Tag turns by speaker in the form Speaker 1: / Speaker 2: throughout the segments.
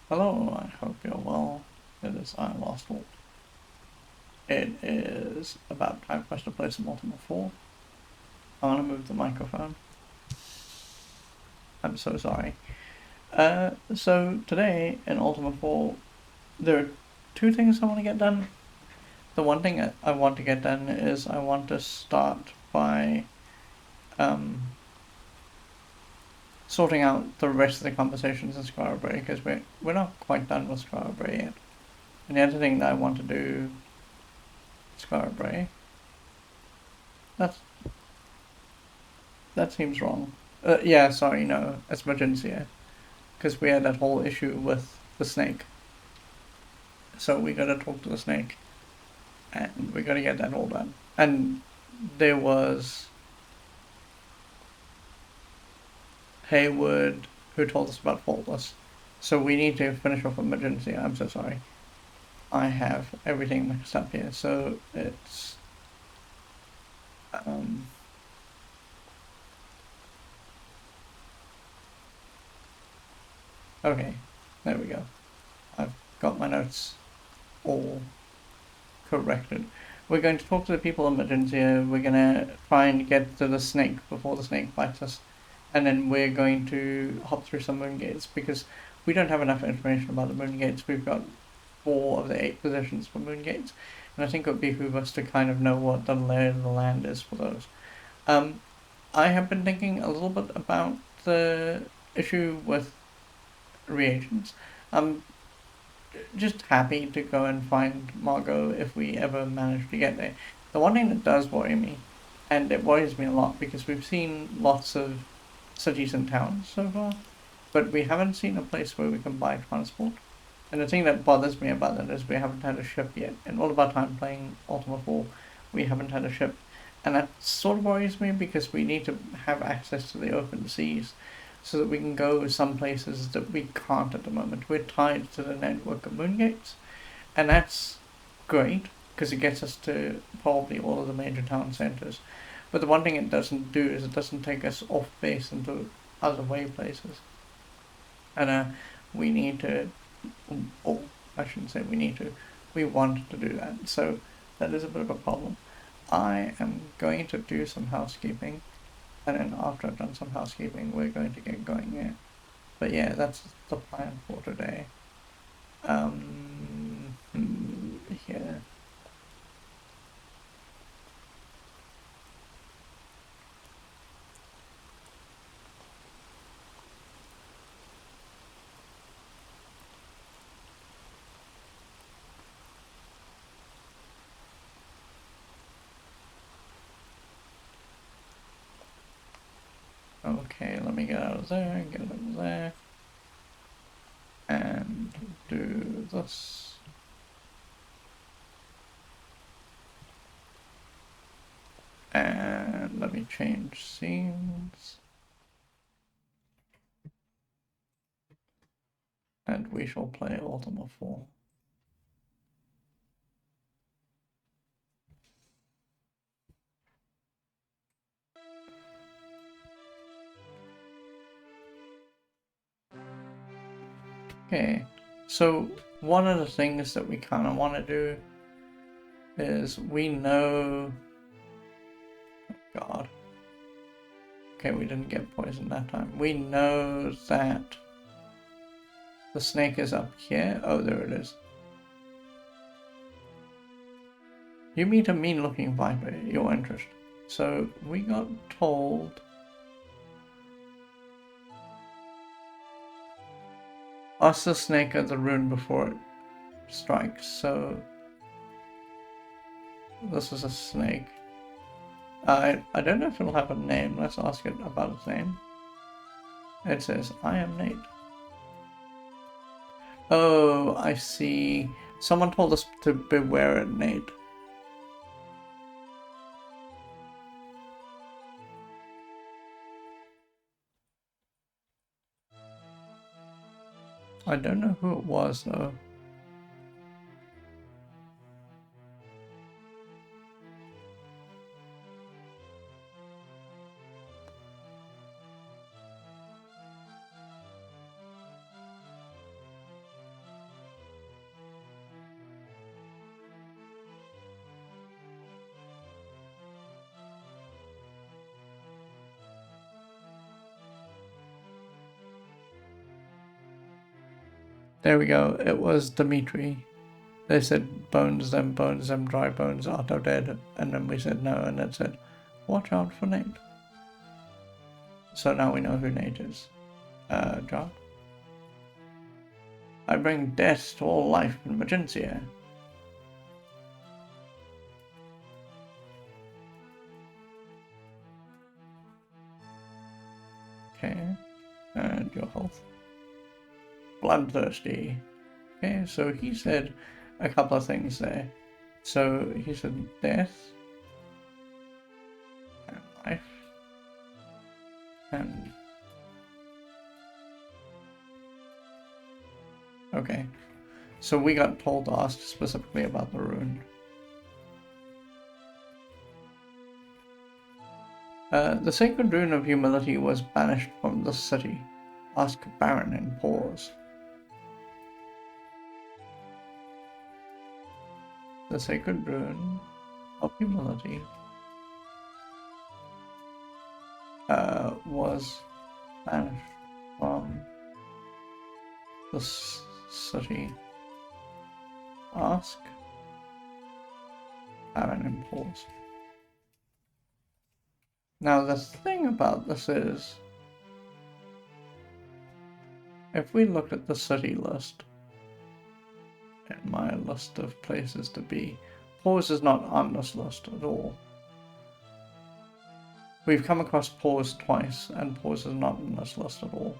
Speaker 1: Hello, I hope you're well. It is I Lost All. It is about time for us to play some Ultima 4. I want to move the microphone. I'm so sorry. So today in Ultima 4, there are two things I want to get done. The one thing I want to get done is I want to start by sorting out the rest of the conversations in Scarborough because we're not quite done with Scarborough yet. And the other thing that I want to do, Scarborough, that's that seems wrong. Yeah, sorry, no, it's Magincia. Because we had that whole issue with the snake. So we gotta talk to the snake. And we gotta get that all done. And there was Haywood who told us about Faultless. So we need to finish off with Magincia. I'm so sorry. I have everything mixed up here. So it's. Um, okay, there we go. I've got my notes all corrected. We're going to talk to the people in Magincia. We're going to try and get to the snake before the snake bites us. And then we're going to hop through some Moongates because we don't have enough information about the Moongates. We've got 4 of the 8 positions for Moongates. And I think it would behoove us to kind of know what the lay of the land is for those. I have been thinking a little bit about the issue with reagents. I'm just happy to go and find Margot if we ever manage to get there. The one thing that does worry me, and it worries me a lot because we've seen lots of cities and towns so far, but we haven't seen a place where we can buy transport. And the thing that bothers me about that is we haven't had a ship yet. In all of our time playing Ultima 4, we haven't had a ship. And that sort of worries me because we need to have access to the open seas so that we can go some places that we can't at the moment. We're tied to the network of Moongates, and that's great because it gets us to probably all of the major town centres. But the one thing it doesn't do is it doesn't take us off base into other way places. And we need to, oh, I shouldn't say we need to, we want to do that. So that is a bit of a problem. I am going to do some housekeeping, and then after I've done some housekeeping, we're going to get going here. But yeah, that's the plan for today. Yeah. Okay, let me get out of there, get over there, and do this. And let me change scenes. And we shall play Ultima 4. Okay, so one of the things that we kind of want to do is we know. Oh God. Okay, we didn't get poisoned that time. We know that the snake is up here. Oh, there it is. You meet a mean-looking viper, your interest. So we got told. Ask the snake at the rune before it strikes. So this is a snake. I don't know if it'll have a name. Let's ask it about its name. It says, I am Nate. Oh, I see. Someone told us to beware it, Nate. I don't know who it was, though. There we go. It was Dimitri. They said bones them, dry bones, art thou dead? And then we said no, and it said, watch out for Nate. So now we know who Nate is. John? I bring death to all life in Magincia. Okay. And your health. Bloodthirsty. Okay, so he said a couple of things there. So he said death and life and okay. So we got told to ask specifically about the rune. The sacred rune of humility was banished from the city. Ask Baron and pause. The sacred rune of humility was banished from the city. Ask Baron and pause. Now the thing about this is, if we look at the city list, in my list of places to be, pause is not on this list at all. We've come across pause twice, and pause is not on this list at all.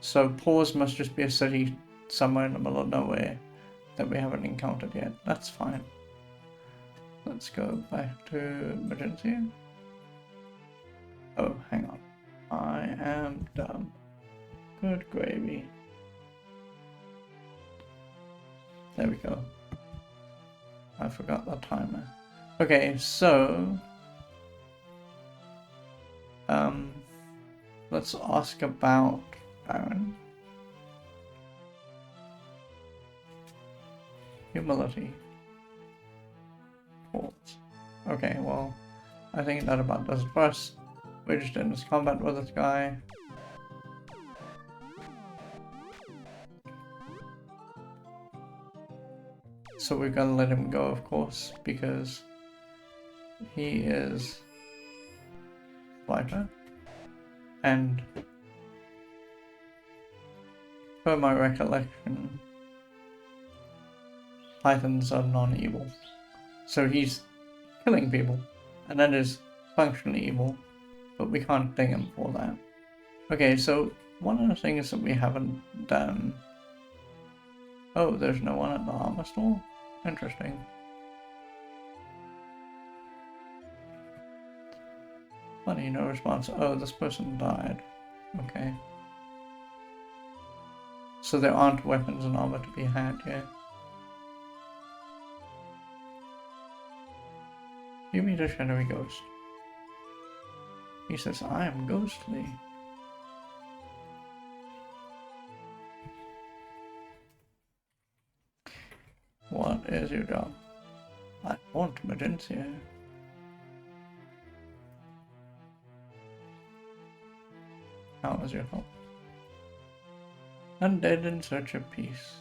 Speaker 1: So pause must just be a city somewhere in the middle of nowhere that we haven't encountered yet. That's fine. Let's go back to Magincia. Oh, hang on. I am dumb. Good gravy. There we go. I forgot the timer. Okay, so let's ask about Baron. Humility. Pause. Okay, well, I think that about does it for us. We're just in this combat with this guy. So we're gonna let him go, of course, because he is fighter. And per my recollection, Pythons are non-evil. So he's killing people, and that is functionally evil, but we can't ding him for that. Okay, so one of the things that we haven't done... Oh, there's no one at the armor store? Interesting. Funny, no response. Oh, this person died. Okay. So there aren't weapons and armor to be had here. You meet a shadowy ghost. He says, I am ghostly. What is your job? I want Magincia. How is your help? Undead in search of peace.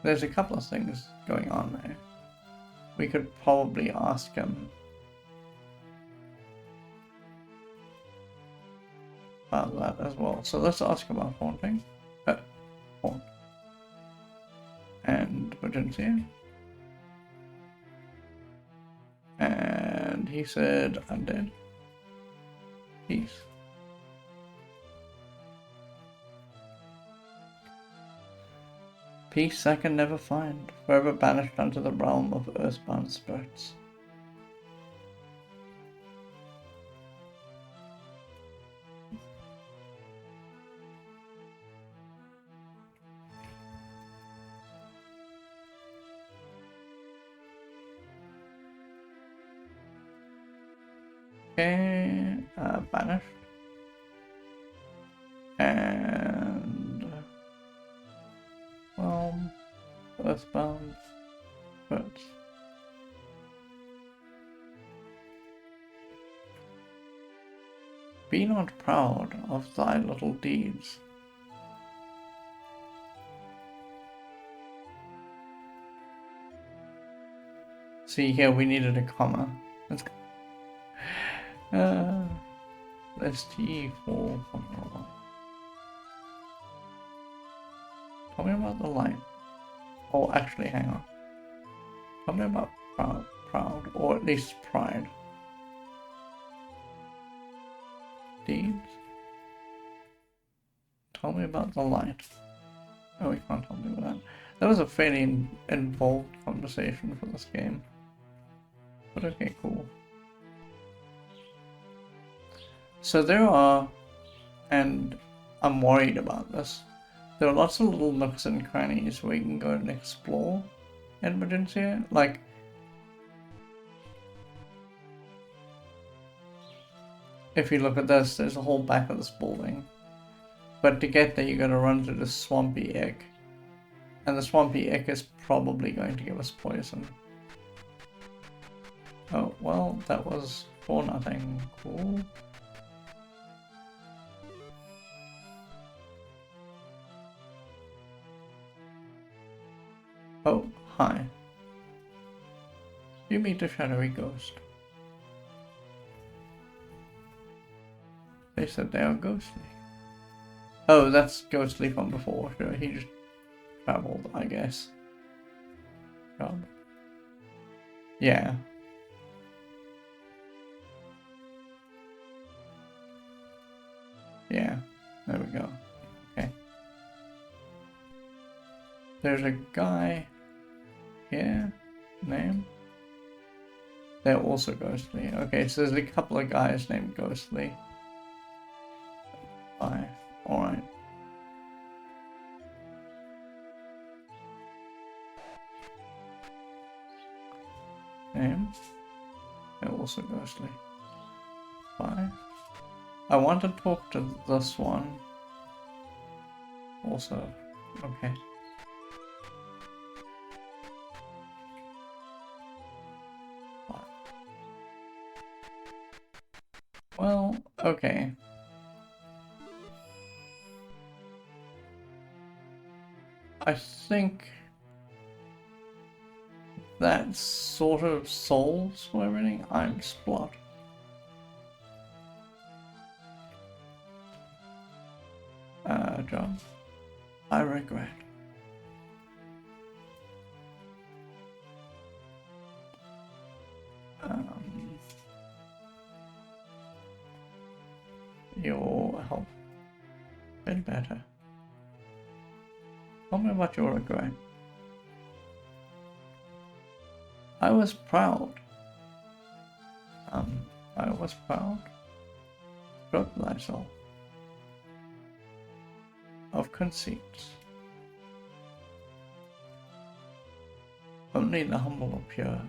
Speaker 1: There's a couple of things going on there. We could probably ask him about that as well. So let's ask about haunting. Haunt. And Magincia. And he said undead. Peace. Peace I can never find, forever banished unto the realm of earthbound spirits. Okay, banished. And earthbound spirits. Be not proud of thy little deeds. see here, we needed a comma. Let's T for comma. Tell me about the line. Oh, actually, hang on. Tell me about proud, or at least pride. Deeds. Tell me about the light. Oh, we can't tell me about that. That was a fairly involved conversation for this game. But okay, cool. So there are, and I'm worried about this, there are lots of little nooks and crannies where you can go and explore in Magincia. Like, if you look at this, there's a whole back of this building. But to get there, you gotta run through this swampy egg. And the swampy egg is probably going to give us poison. Oh, well, that was for nothing. Cool. Oh, hi. You meet a shadowy ghost. They said they are ghostly. Oh, that's ghostly from before. Sure, he just traveled, I guess. Job. Yeah. Yeah. There we go. Okay. There's a guy here. Name? They're also ghostly. Okay, so there's a couple of guys named Ghostly. Bye. Alright. Name? They're also ghostly. Bye. I want to talk to this one. Also. Okay. Bye. Well, okay. I think that sort of solves for everything. I'm Splot. John. I regret. Your help. Been better. Tell me about your regret. I was proud. I was proud. Stroke thyself. Of conceits. Only the humble are pure.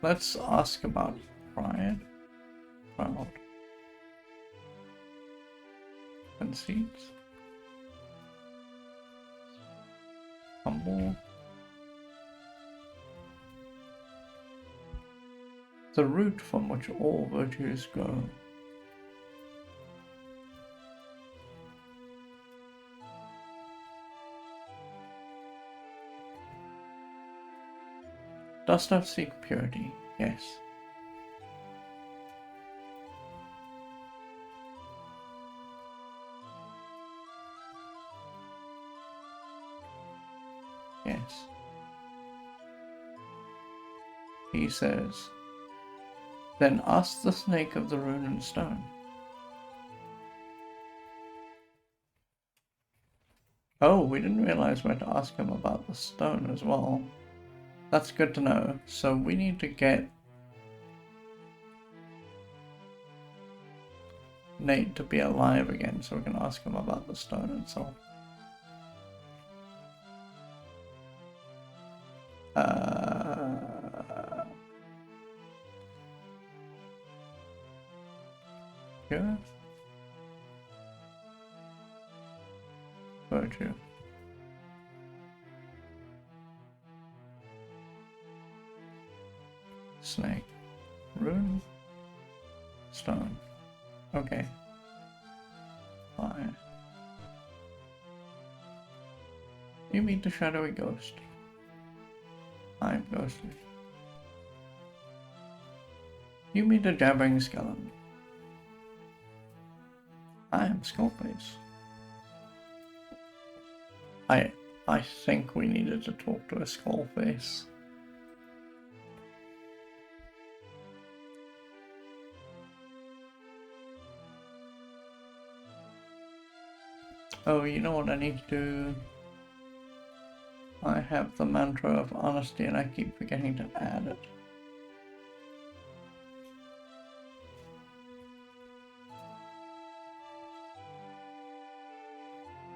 Speaker 1: Let's ask about pride. Proud. Conceits. Humble. The root from which all virtues grow. Dost thou seek purity? Yes. Yes. He says, then ask the snake of the rune and stone. Oh, we didn't realize we had to ask him about the stone as well. That's good to know. So we need to get Nate to be alive again so we can ask him about the stone itself. Yeah. Virtue. Snake. Rune. Stone. Okay. Fire. You meet the shadowy ghost. I'm ghostly. You meet a jabbering skeleton. I am Skullface. I think we needed to talk to a Skullface. Oh, you know what I need to do? I have the mantra of honesty and I keep forgetting to add it.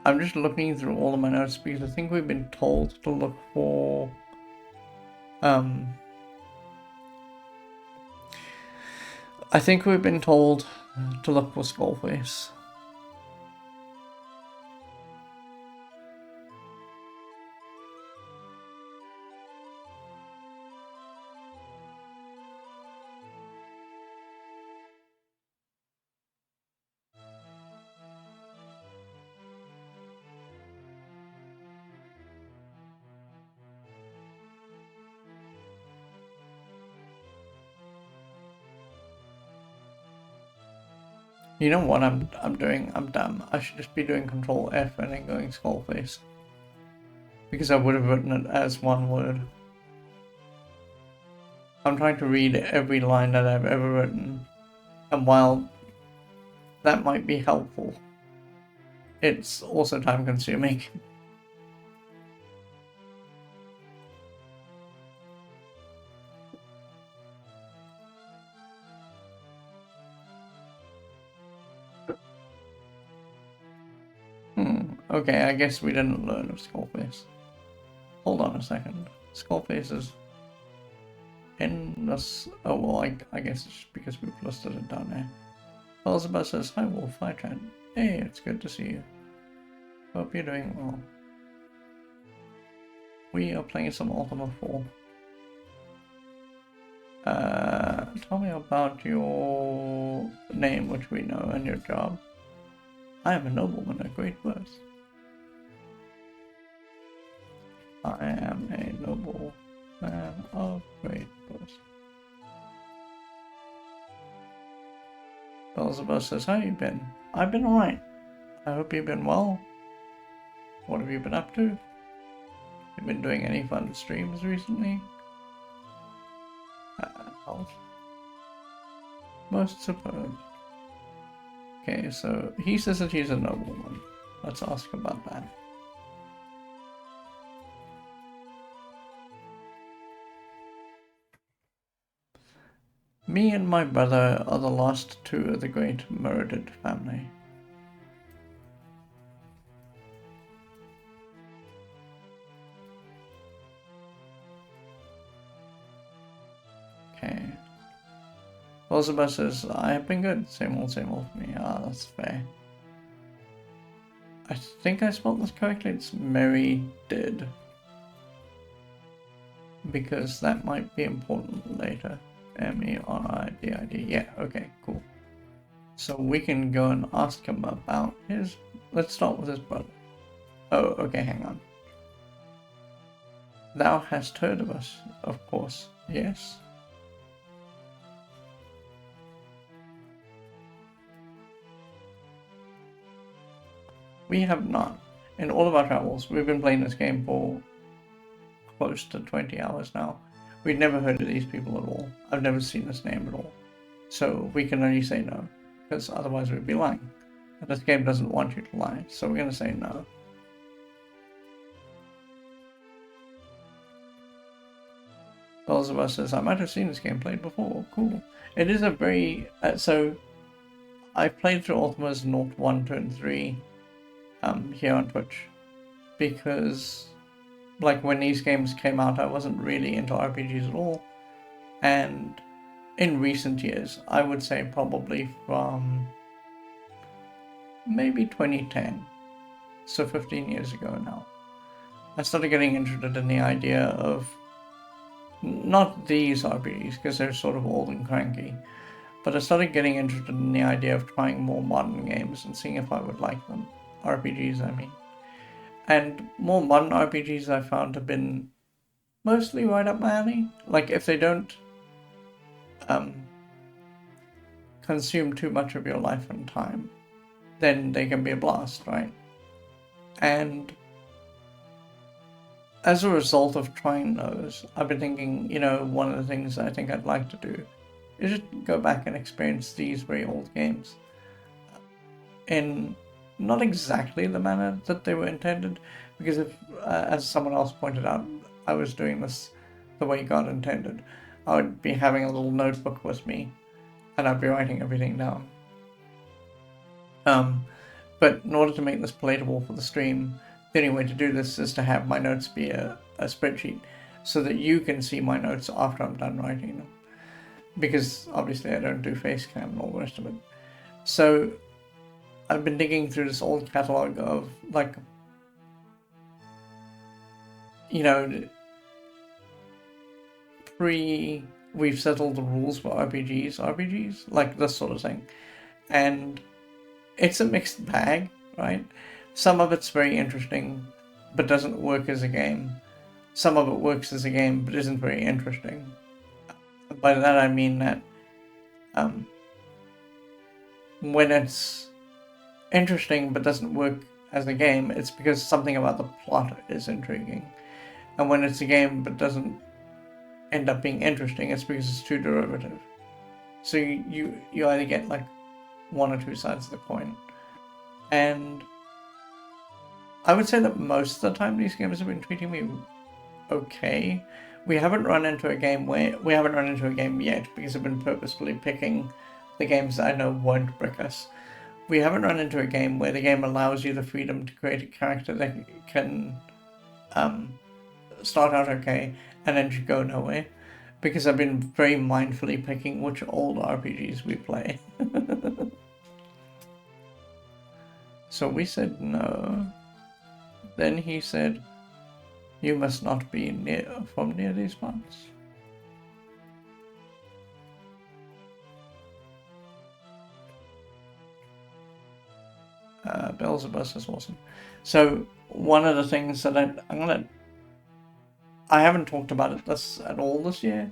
Speaker 1: I'm just looking through all of my notes because I think we've been told to look for I think we've been told to look for Skullface. You know what I'm doing? I'm dumb. I should just be doing Control F and then going Skullface. Because I would have written it as one word. I'm trying to read every line that I've ever written. And while that might be helpful, it's also time consuming. Okay, I guess we didn't learn of Skullface. Hold on a second. Skullface is in this. Oh, well, I guess it's because we've listed it down there. Elizabeth says, "Hi, Wolf. Hi, Trent. Hey, it's good to see you. Hope you're doing well. We are playing some Ultima 4. Tell me about your name, which we know, and your job." "I am a nobleman of great birth." "I am a noble man of great birth." Elizabeth says, "How you been?" "I've been alright. I hope you've been well. What have you been up to? You been doing any fun streams recently?" Health. Most superb. Okay, so he says that he's a nobleman. Let's ask about that. "Me and my brother are the last two of the great murdered family." Okay. Elizabeth says, "I have been good. Same old for me." Ah, that's fair. I think I spelled this correctly. It's Mary did. Because that might be important later. M-E-R-I-D-I-D. Yeah, okay, cool. So we can go and ask him about his... Let's start with his brother. Oh, okay, hang on. "Thou hast heard of us, of course, yes?" "We have not. In all of our travels, we've been playing this game for close to 20 hours now. We've never heard of these people at all. I've never seen this name at all. So we can only say no, because otherwise we'd be lying. And this game doesn't want you to lie, so we're going to say no." Elizabeth says, "I might have seen this game played before." Cool. It is a very... so, I've played through Ultima's 0, 1, 2, and 3 here on Twitch. Because, like, when these games came out, I wasn't really into RPGs at all. And in recent years, I would say probably from maybe 2010, so 15 years ago now, I started getting interested in the idea of not these RPGs, because they're sort of old and cranky, but I started getting interested in the idea of trying more modern games and seeing if I would like them. RPGs, I mean. And more modern RPGs I found have been mostly right up my alley. Like, if they don't consume too much of your life and time, then they can be a blast, right? And as a result of trying those, I've been thinking, one of the things I think I'd like to do is just go back and experience these very old games in not exactly the manner that they were intended, because if, as someone else pointed out, I was doing this the way God intended. I would be having a little notebook with me, and I'd be writing everything down. But in order to make this palatable for the stream, the only way to do this is to have my notes be a spreadsheet, so that you can see my notes after I'm done writing them. Because obviously I don't do face cam and all the rest of it. So I've been digging through this old catalogue of, like, we've settled the rules for RPGs, like this sort of thing. And it's a mixed bag, right? Some of it's very interesting, but doesn't work as a game. Some of it works as a game, but isn't very interesting. By that I mean that when it's interesting but doesn't work as a game, it's because something about the plot is intriguing. And when it's a game but doesn't end up being interesting, it's because it's too derivative. So you either get like one or two sides of the coin. And I would say that most of the time these games have been treating me okay. We haven't run into a game yet, because I've been purposefully picking the games that I know won't brick us. We haven't run into a game where the game allows you the freedom to create a character that can start out okay and then just go nowhere, because I've been very mindfully picking which old RPGs we play. So we said no. Then he said, "You must not be from near these parts." Beelzebub is awesome. So one of the things that I haven't talked about it at all this year,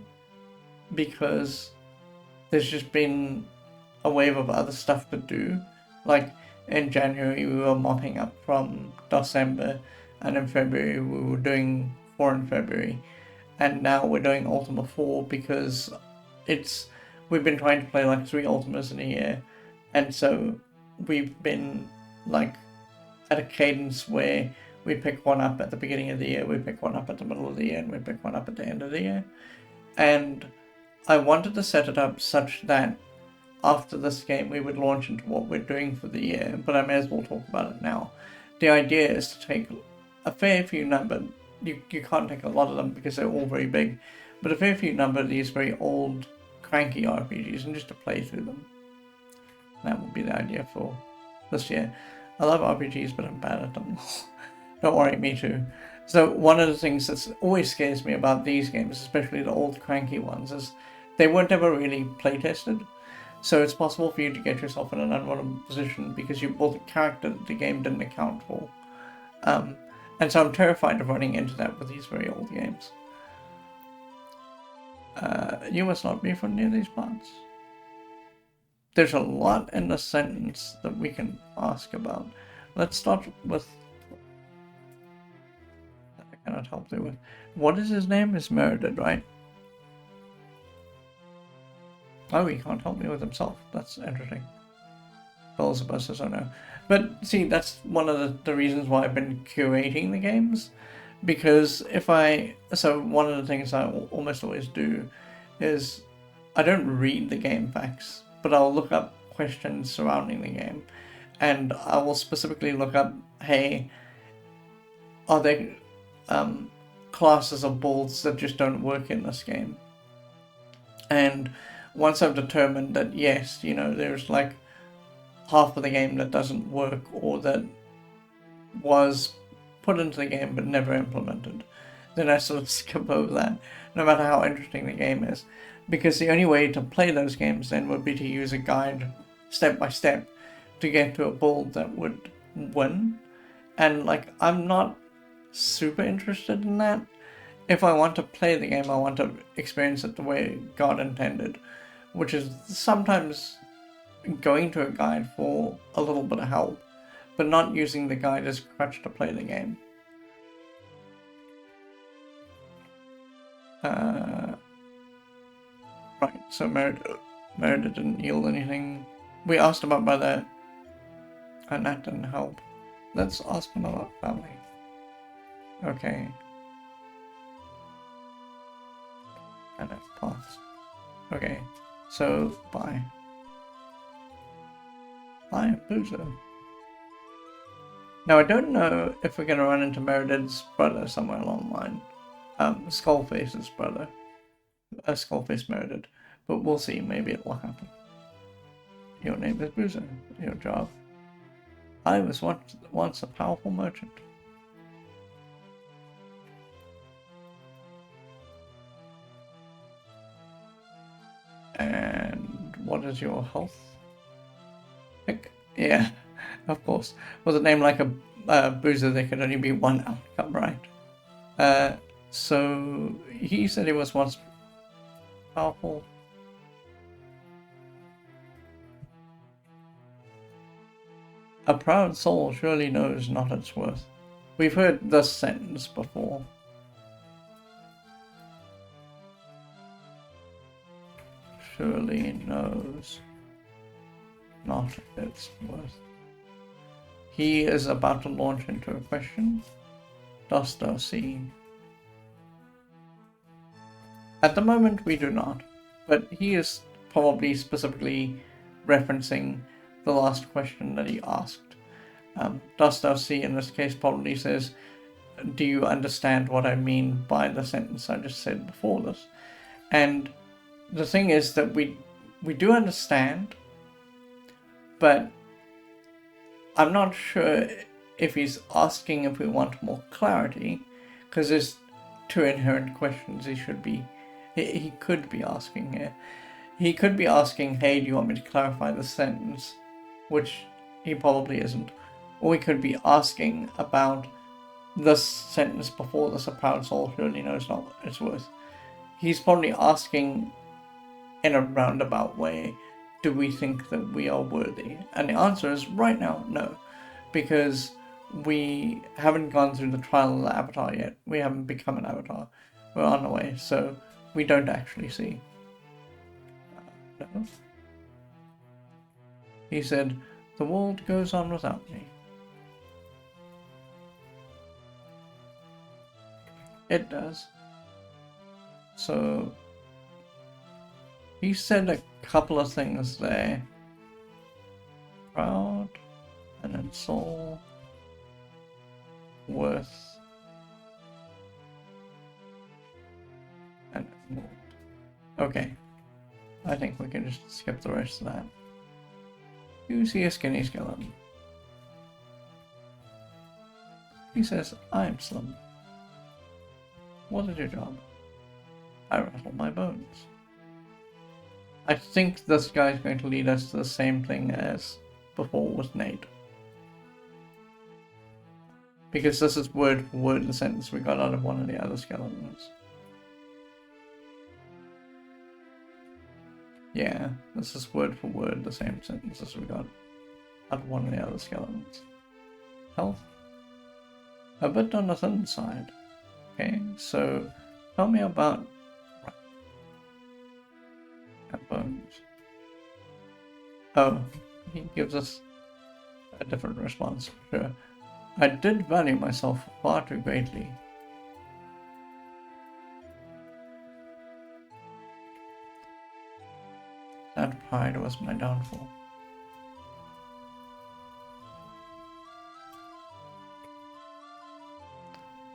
Speaker 1: because there's just been a wave of other stuff to do. Like in January we were mopping up from December, and in February we were doing 4 in February, and now we're doing Ultima 4 because we've been trying to play like 3 Ultimas in a year, and so we've been like at a cadence where we pick one up at the beginning of the year, we pick one up at the middle of the year, and we pick one up at the end of the year. And I wanted to set it up such that after this game we would launch into what we're doing for the year, but I may as well talk about it now. The idea is to take a fair few number, you can't take a lot of them because they're all very big, but a fair few number of these very old, cranky RPGs, and just to play through them. That would be the idea for this year. I love RPGs, but I'm bad at them. Don't worry, me too. So one of the things that always scares me about these games, especially the old cranky ones, is they weren't ever really play tested. So it's possible for you to get yourself in an unwelcome position because you built a character that the game didn't account for. And so I'm terrified of running into that with these very old games. You must not be from near these parts. There's a lot in the sentence that we can ask about. Let's start with... I cannot help you with... What is his name? It's Meredith, right? Oh, he can't help me with himself. That's interesting. Beelzebub says, "Oh no." But see, that's one of the reasons why I've been curating the games. Because so one of the things I almost always do is I don't read the game facts, but I'll look up questions surrounding the game. And I will specifically look up, hey, are there classes or builds that just don't work in this game? And once I've determined that yes, there's like half of the game that doesn't work or that was put into the game but never implemented, then I sort of skip over that, no matter how interesting the game is. Because the only way to play those games then would be to use a guide step by step to get to a build that would win. And like, I'm not super interested in that. If I want to play the game, I want to experience it the way God intended, which is sometimes going to a guide for a little bit of help, but not using the guide as a crutch to play the game. Right, so Merida didn't yield anything. We asked about brother, and that didn't help. Let's ask him about family. Okay. And it passed. Okay, so bye. I am Boozer. Now I don't know if we're going to run into Meredith's brother somewhere along the line. Skullface's brother. Skullface Meredith. But we'll see, maybe it will happen. Your name is Boozer. Your job. I was once a powerful merchant. And what is your health pick? Yeah, of course. With a name like a Boozer, there could only be one outcome, right? So he said he was once powerful. A proud soul surely knows not its worth. We've heard this sentence before. Surely knows not its worth. He is about to launch into a question. Dost thou see? At the moment we do not, but he is probably specifically referencing the last question that he asked. Dost thou see in this case probably says, do you understand what I mean by the sentence I just said before this? And the thing is that we do understand, but I'm not sure if he's asking if we want more clarity, because there's two inherent questions he could be asking here. He could be asking, hey, do you want me to clarify the sentence? Which he probably isn't. Or he could be asking about this sentence before this, a proud soul surely knows not what it's worth. He's probably asking in a roundabout way, do we think that we are worthy? And the answer is right now, no. Because we haven't gone through the trial of the avatar yet. We haven't become an avatar. We're on the way, so we don't actually see. No. He said, the world goes on without me. It does. So he said a couple of things there. Proud, and then soul, worth, and world. Okay. I think we can just skip the rest of that. You see a skinny skeleton. He says, I'm slim. What is your job? I rattle my bones. I think this guy's going to lead us to the same thing as before with Nate. Because this is word for word the sentence we got out of one of the other skeletons. Yeah, this is word for word the same sentence as we got out of one of the other skeletons. Health? A bit on the thin side. Okay, so tell me about bones. Oh, he gives us a different response. Sure. I did value myself far too greatly. That pride was my downfall.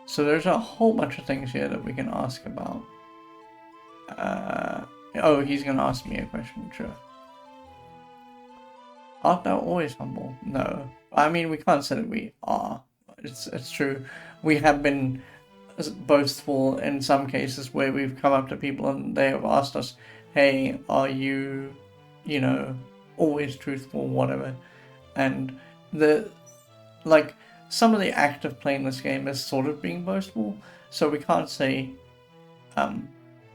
Speaker 1: So there's a whole bunch of things here that we can ask about. Oh, he's going to ask me a question, sure. Art thou always humble? No. I mean, we can't say that we are. It's true. We have been boastful in some cases where we've come up to people and they have asked us, hey, are you, always truthful, whatever. And some of the active play in this game is sort of being boastful, so we can't say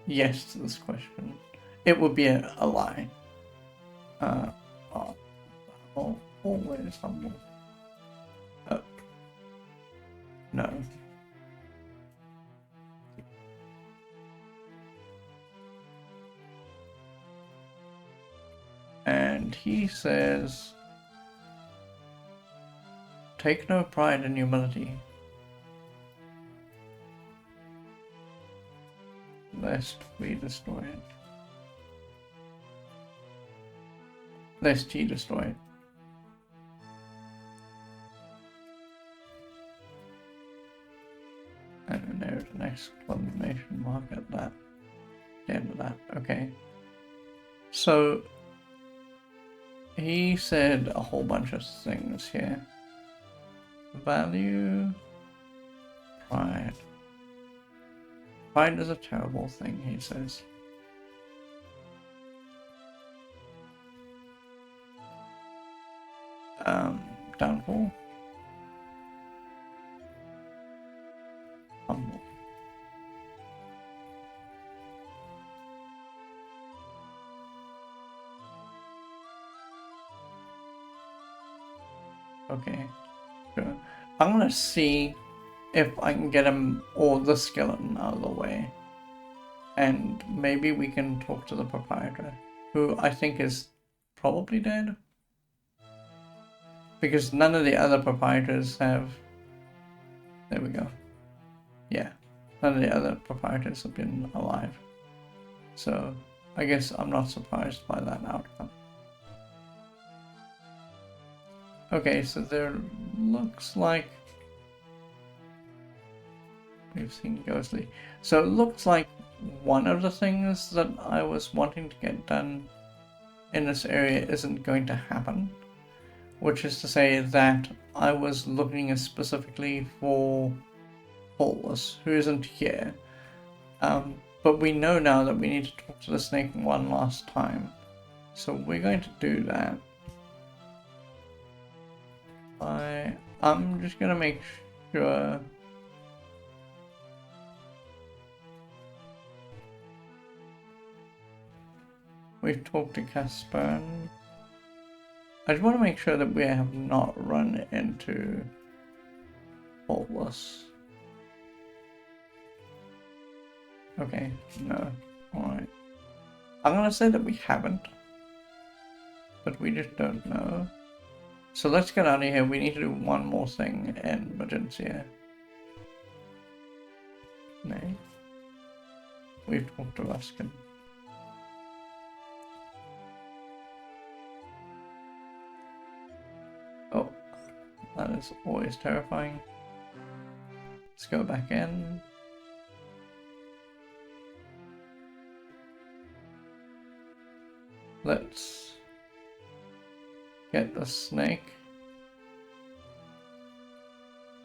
Speaker 1: yes to this question. It would be a lie. Always humble. No. And he says, take no pride in humility, lest we destroy it. Lest ye destroy it. And there's an exclamation mark at that. The end of that. Okay. So he said a whole bunch of things here. Value, pride. Pride is a terrible thing, he says. Downfall. Humble. Okay, sure. I'm gonna see if I can get him or the skeleton out of the way. And maybe we can talk to the proprietor, who I think is probably dead. Because none of the other proprietors have... There we go. Yeah, none of the other proprietors have been alive. So I guess I'm not surprised by that outcome. Okay, so there looks like... We've seen Ghostly. So it looks like one of the things that I was wanting to get done in this area isn't going to happen. Which is to say that I was looking specifically for Paulus, who isn't here. But we know now that we need to talk to the snake one last time. So we're going to do that. I'm just going to make sure... We've talked to Caspern. I just want to make sure that we have not run into Faultless. Okay, no. Alright. I'm going to say that we haven't. But we just don't know. So let's get out of here. We need to do one more thing in Magincia. Nay. We've talked to Ruskin. Oh, that is always terrifying. Let's go back in. Let's get the snake.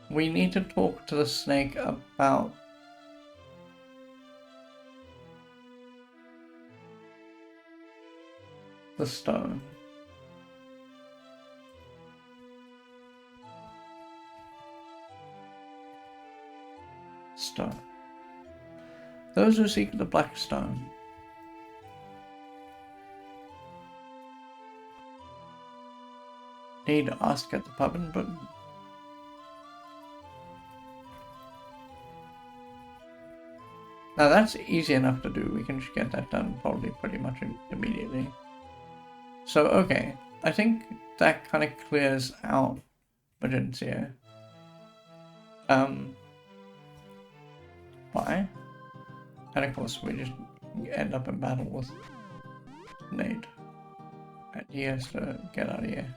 Speaker 1: We need to talk to the snake about the stone. Stone. Those who seek the black stone. Need to ask at the pub in Britain. Now that's easy enough to do. We can just get that done probably pretty much immediately. So okay, I think that kind of clears out Magincia. Why? And of course we just end up in battle with Nate. And he has to get out of here.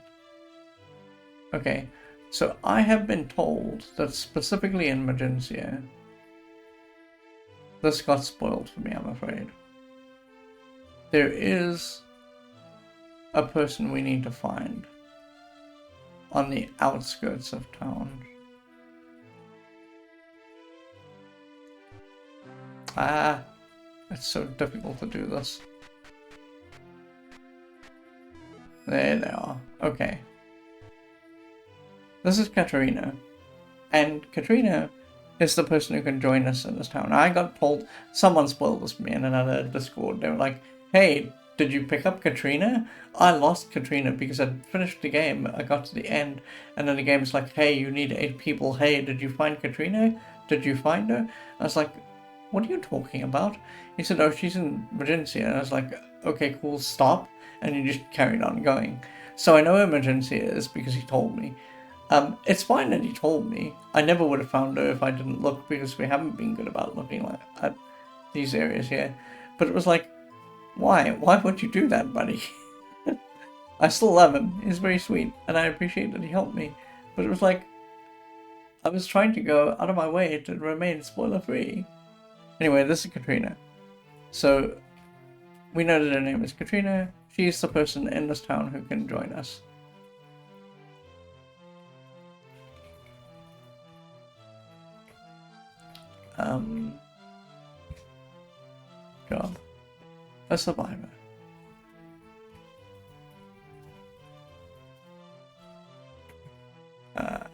Speaker 1: Okay, so I have been told that specifically in Magincia, this got spoiled for me, I'm afraid. There is a person we need to find on the outskirts of town. It's so difficult to do this. There they are. Okay. This is Katerina. And Katrina is the person who can join us in this town. I got told, someone spoiled this for me in another Discord. They were like, hey, did you pick up Katrina? I lost Katrina because I'd finished the game. I got to the end, and then the game was like, hey, you need 8 people. Hey, did you find Katrina? Did you find her? I was like, what are you talking about? He said, oh, she's in Magincia. And I was like, okay, cool, stop. And he just carried on going. So I know where Magincia is because he told me. It's fine that he told me. I never would have found her if I didn't look, because we haven't been good about looking at these areas here. But it was like, why? Why would you do that, buddy? I still love him. He's very sweet, and I appreciate that he helped me. But it was like, I was trying to go out of my way to remain spoiler-free. Anyway, this is Katrina. So, we know that her name is Katrina. She's the person in this town who can join us. Job. A survivor.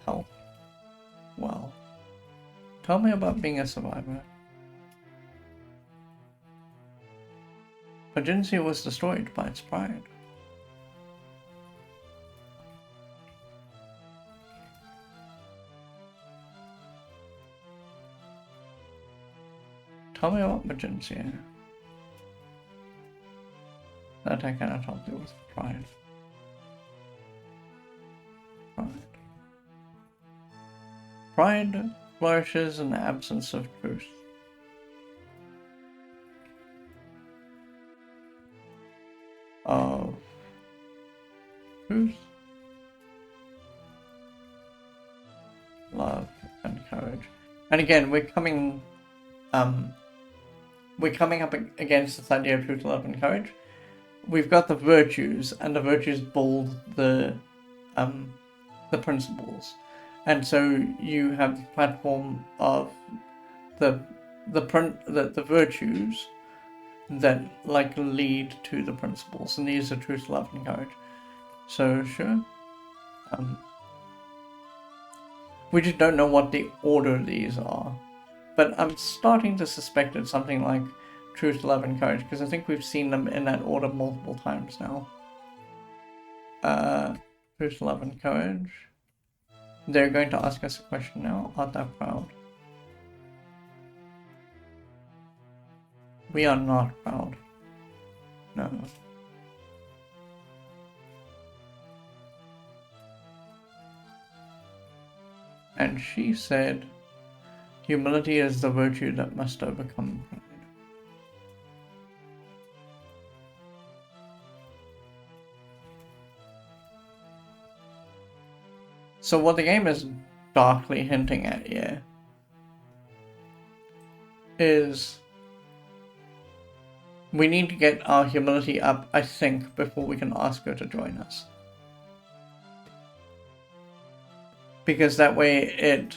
Speaker 1: Health. Well. Tell me about being a survivor. Magincia was destroyed by its pride. Tell me about Magincia. That I cannot help you with. Pride. Pride flourishes in the absence of truth. Of truth, love, and courage. And again, we're coming up against this idea of truth, love, and courage. We've got the virtues, and the virtues bold the principles, and so you have the platform of the virtues that like lead to the principles, and these are truth, love, and courage. So sure, we just don't know what the order of these are, but I'm starting to suspect it's something like truth, love, and courage, because I think we've seen them in that order multiple times now. Truth, love, and courage. They're going to ask us a question now. Art thou proud? We are not proud. No. And she said, humility is the virtue that must overcome pride. So what the game is darkly hinting at here is we need to get our humility up, I think, before we can ask her to join us. Because that way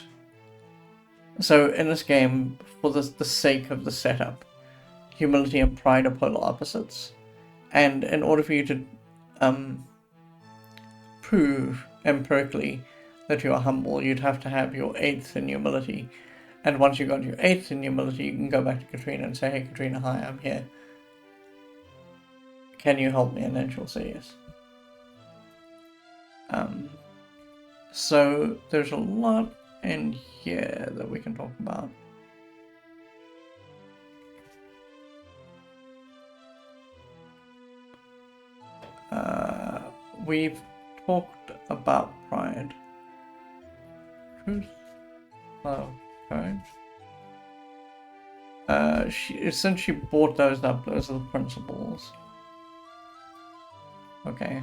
Speaker 1: so in this game, for the sake of the setup, humility and pride are polar opposites. And in order for you to prove empirically that you are humble, you'd have to have your 8th in humility. And once you got your 8th in humility, you can go back to Katrina and say, hey Katrina, hi, I'm here. Can you help me? And then she'll say yes. So there's a lot in here that we can talk about. We've talked about pride. Truth, love, courage. Since she brought those up, those are the principles. Okay.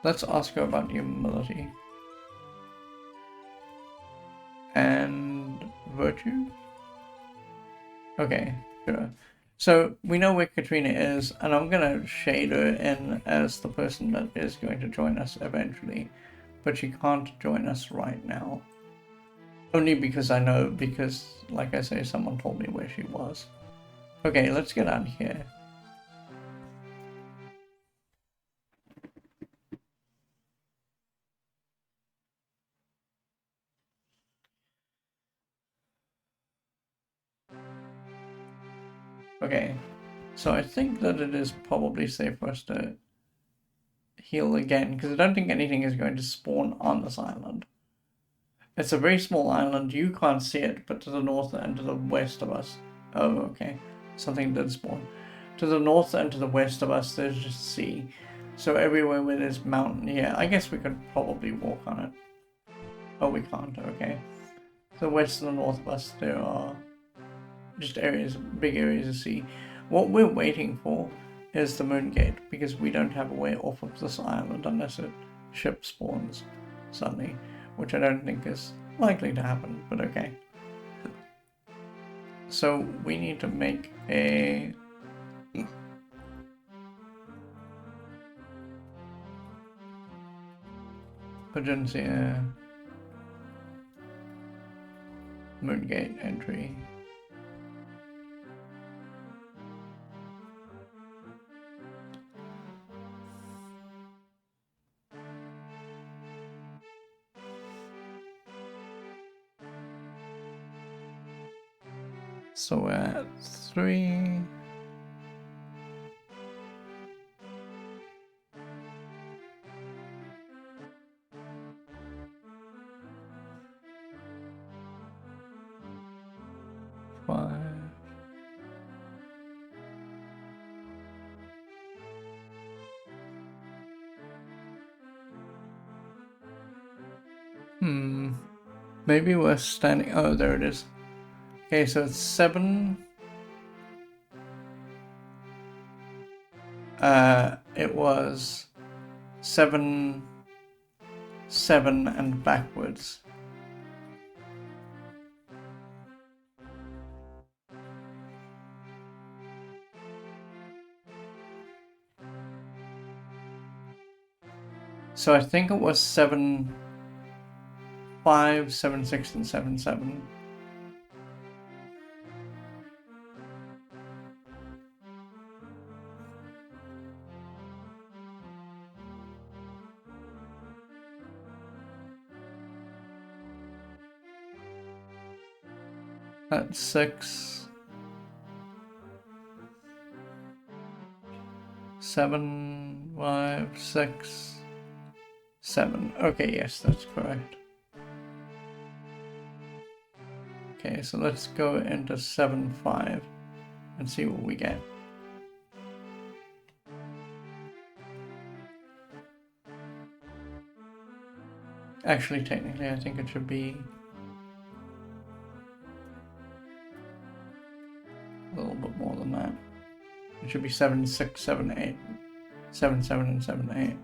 Speaker 1: Let's ask her about humility. And virtue? Okay, sure. So we know where Katrina is, and I'm gonna shade her in as the person that is going to join us eventually. But she can't join us right now. Only because I know, because, like I say, someone told me where she was. Okay, let's get out of here. Okay, so I think that it is probably safe for us to heal again, because I don't think anything is going to spawn on this island. It's a very small island, you can't see it, but to the north and to the west of us. Oh, okay. Something did spawn. To the north and to the west of us, there's just sea. So everywhere where there's mountain, yeah, I guess we could probably walk on it. Oh, we can't, okay. To the west and the north of us, there are just areas, big areas of sea. What we're waiting for is the Moongate, because we don't have a way off of this island unless a ship spawns suddenly, which I don't think is likely to happen, but okay. So we need to make a Magincia Moongate entry. So we're at 3. Maybe we're standing. Oh, there it is. Okay, so it's 7. It was 7, 7, and backwards. So I think it was 7, 5, 7, 6, and 7, 7. That's 6, 7, 5, 6, 7. Okay, yes, that's correct. Okay, so let's go into 7, 5 and see what we get. Actually, technically, I think it should be a little bit more than that. It should be 7, 6, 7, 8. 7, 7, and 7, 8.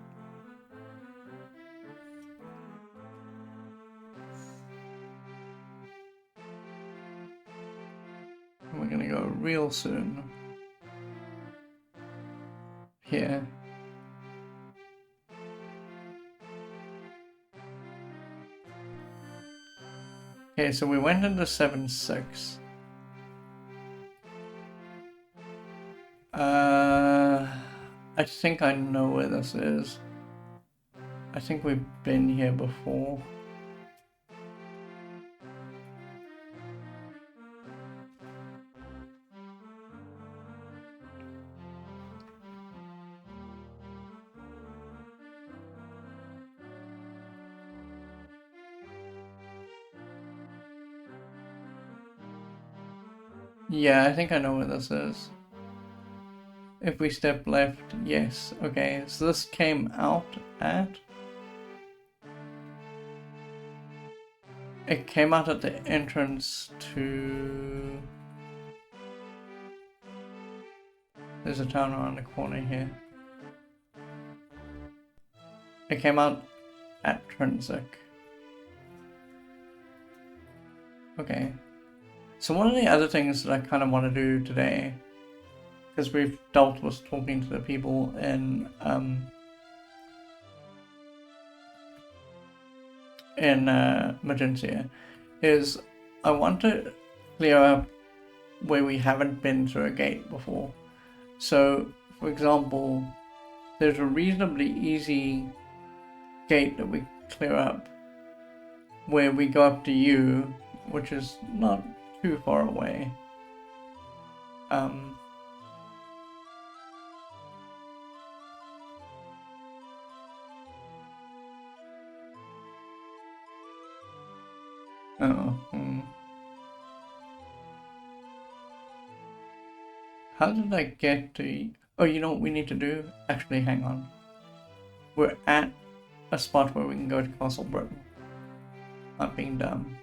Speaker 1: And we're gonna go real soon. Here. Okay, so we went into 7, 6. I think I know where this is. I think we've been here before. Yeah, I think I know where this is. If we step left, yes. Okay, so this came out at... It came out at the entrance to... There's a town around the corner here. It came out at Trinsic. Okay. So one of the other things that I kind of want to do today, because we've dealt with talking to the people in Magincia, is I want to clear up where we haven't been through a gate before. So, for example, there's a reasonably easy gate that we clear up where we go up to U, which is not too far away. Oh, How did I get to... Oh, you know what we need to do? Actually, hang on. We're at a spot where we can go to Castle Britain. Not being dumb.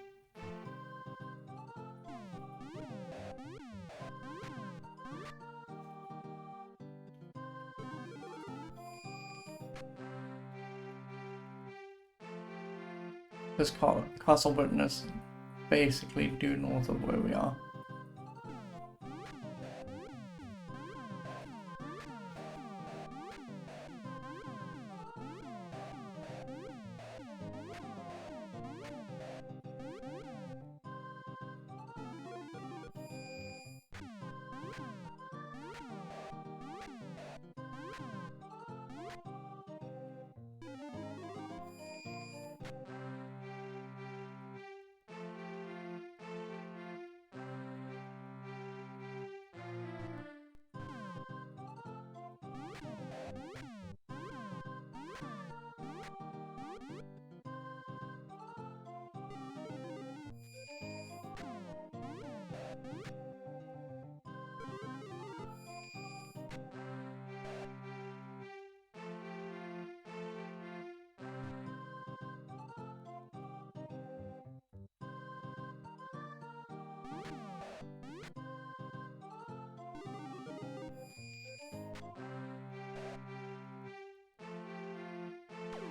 Speaker 1: This Castle Britain is basically due north of where we are.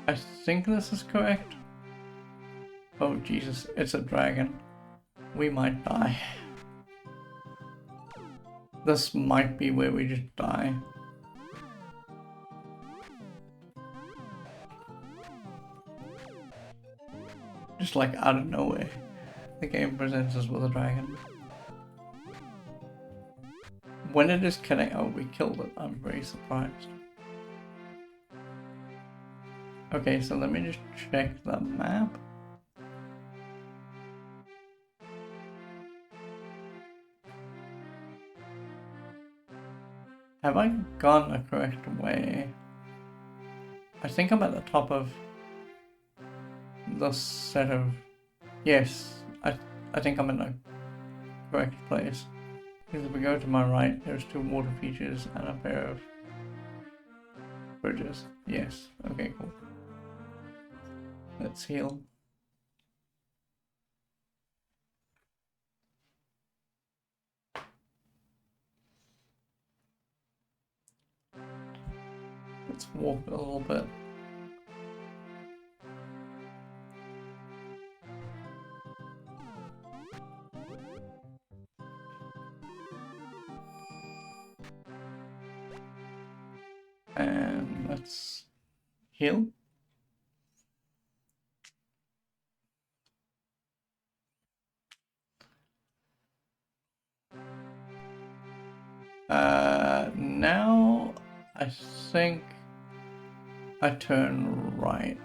Speaker 1: I think this is correct. Oh Jesus, it's a dragon. We might die. This might be where we just die. Just like out of nowhere, the game presents us with a dragon. When it is killing, oh, we killed it. I'm very surprised. Okay, so let me just check the map. Have I gone the correct way? I think I'm at the top of the set of... Yes, I think I'm in the correct place. Because if we go to my right, there's 2 water features and a pair of bridges. Yes, okay, cool. Let's heal. Let's walk a little bit. And let's heal. Now I think I turn right.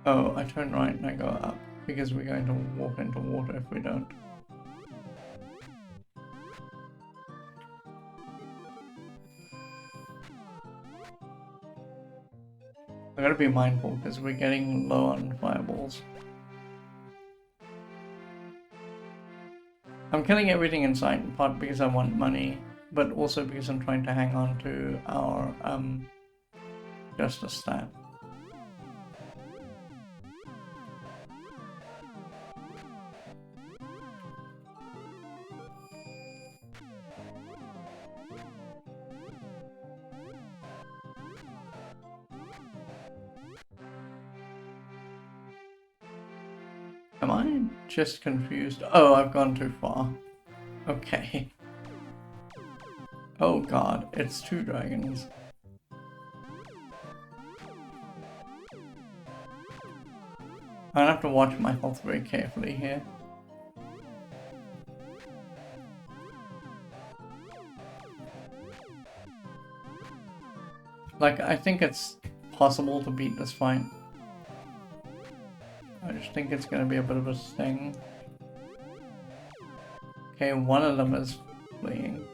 Speaker 1: Oh, I turn right and I go up because we're going to walk into water if we don't. I gotta be mindful because we're getting low on fireballs. I'm killing everything in sight, in part because I want money, but also because I'm trying to hang on to our justice stat. Am I just confused? Oh, I've gone too far. Okay. Oh god, it's 2 dragons. I have to watch my health very carefully here. Like, I think it's possible to beat this fight. I just think it's gonna be a bit of a sting. Okay, one of them is fleeing.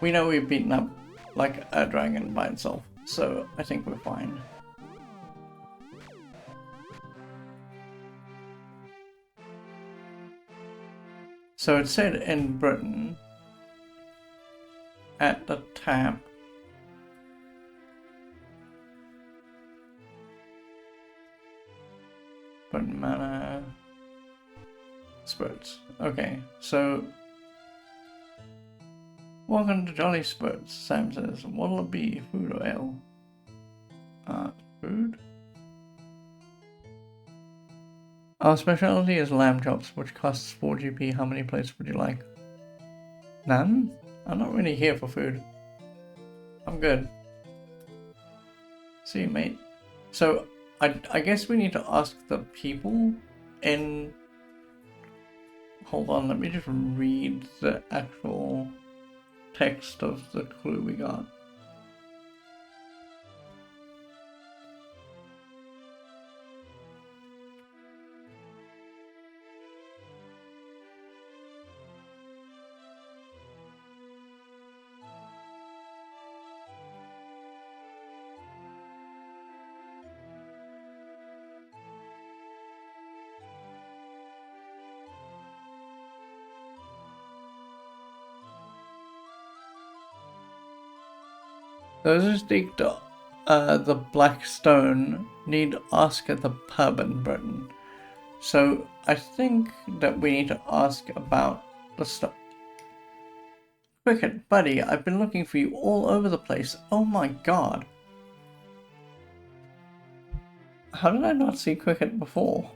Speaker 1: We know we've beaten up like a dragon by itself, so I think we're fine. So it said in Britain at the tap. Britain mana spurts. Okay, so welcome to Jolly Spurts, Sam says. What'll it be? Food or ale? Food? Our specialty is lamb chops, which costs 4 GP. How many plates would you like? None? I'm not really here for food. I'm good. See you, mate. So, I guess we need to ask the people in... Hold on, let me just read the actual text of the clue we got. Those who seek the Black Stone need to ask at the pub in Britain. So I think that we need to ask about the stuff. Cricket, buddy, I've been looking for you all over the place. Oh my god. How did I not see Cricket before?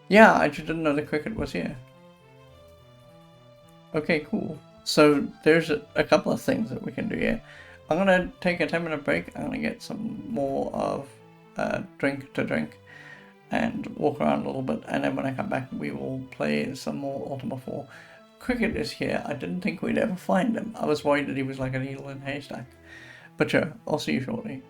Speaker 1: Yeah, I just didn't know the Cricket was here. Okay, cool. So there's a couple of things that we can do here. I'm gonna take a 10-minute break. I'm gonna get some more of drink to drink and walk around a little bit, and then when I come back we will play some more Ultima 4. Cricket is here. I didn't think we'd ever find him. I was worried that he was like a needle in a haystack. But sure, I'll see you shortly.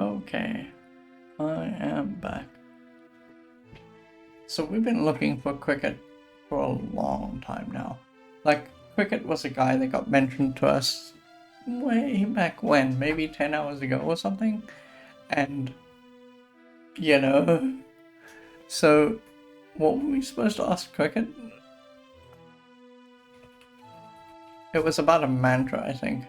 Speaker 1: Okay, I am back. So we've been looking for Cricket for a long time now. Like, Cricket was a guy that got mentioned to us way back when, maybe 10 hours ago or something. And, you know, so what were we supposed to ask Cricket? It was about a mantra, I think.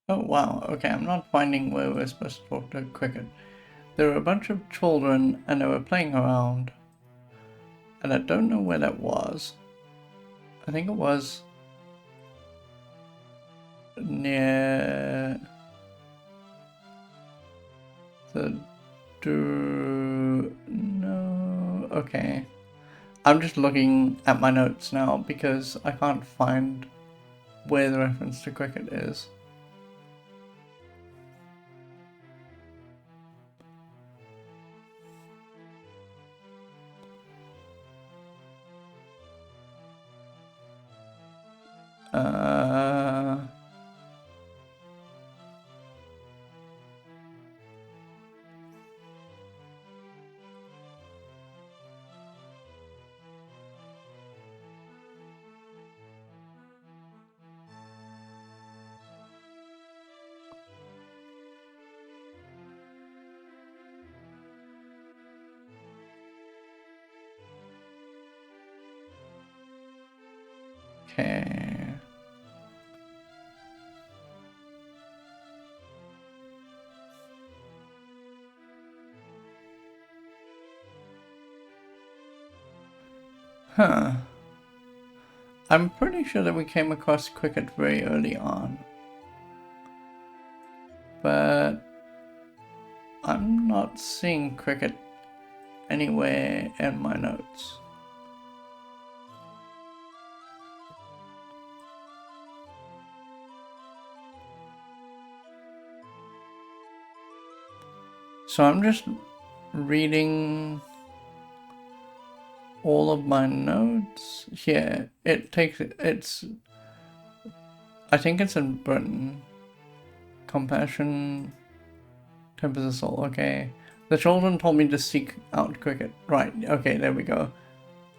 Speaker 1: Oh wow, okay, I'm not finding where we're supposed to talk to Cricket. There were a bunch of children and they were playing around. And I don't know where that was. I think it was near the no, okay. I'm just looking at my notes now because I can't find where the reference to Cricket is. Okay. Huh. I'm pretty sure that we came across Cricket very early on. But I'm not seeing Cricket anywhere in my notes. So I'm just reading all of my notes here. I think it's in Britain. Compassion, tempers the soul. Okay. The children told me to seek out Cricket. Right. Okay, there we go.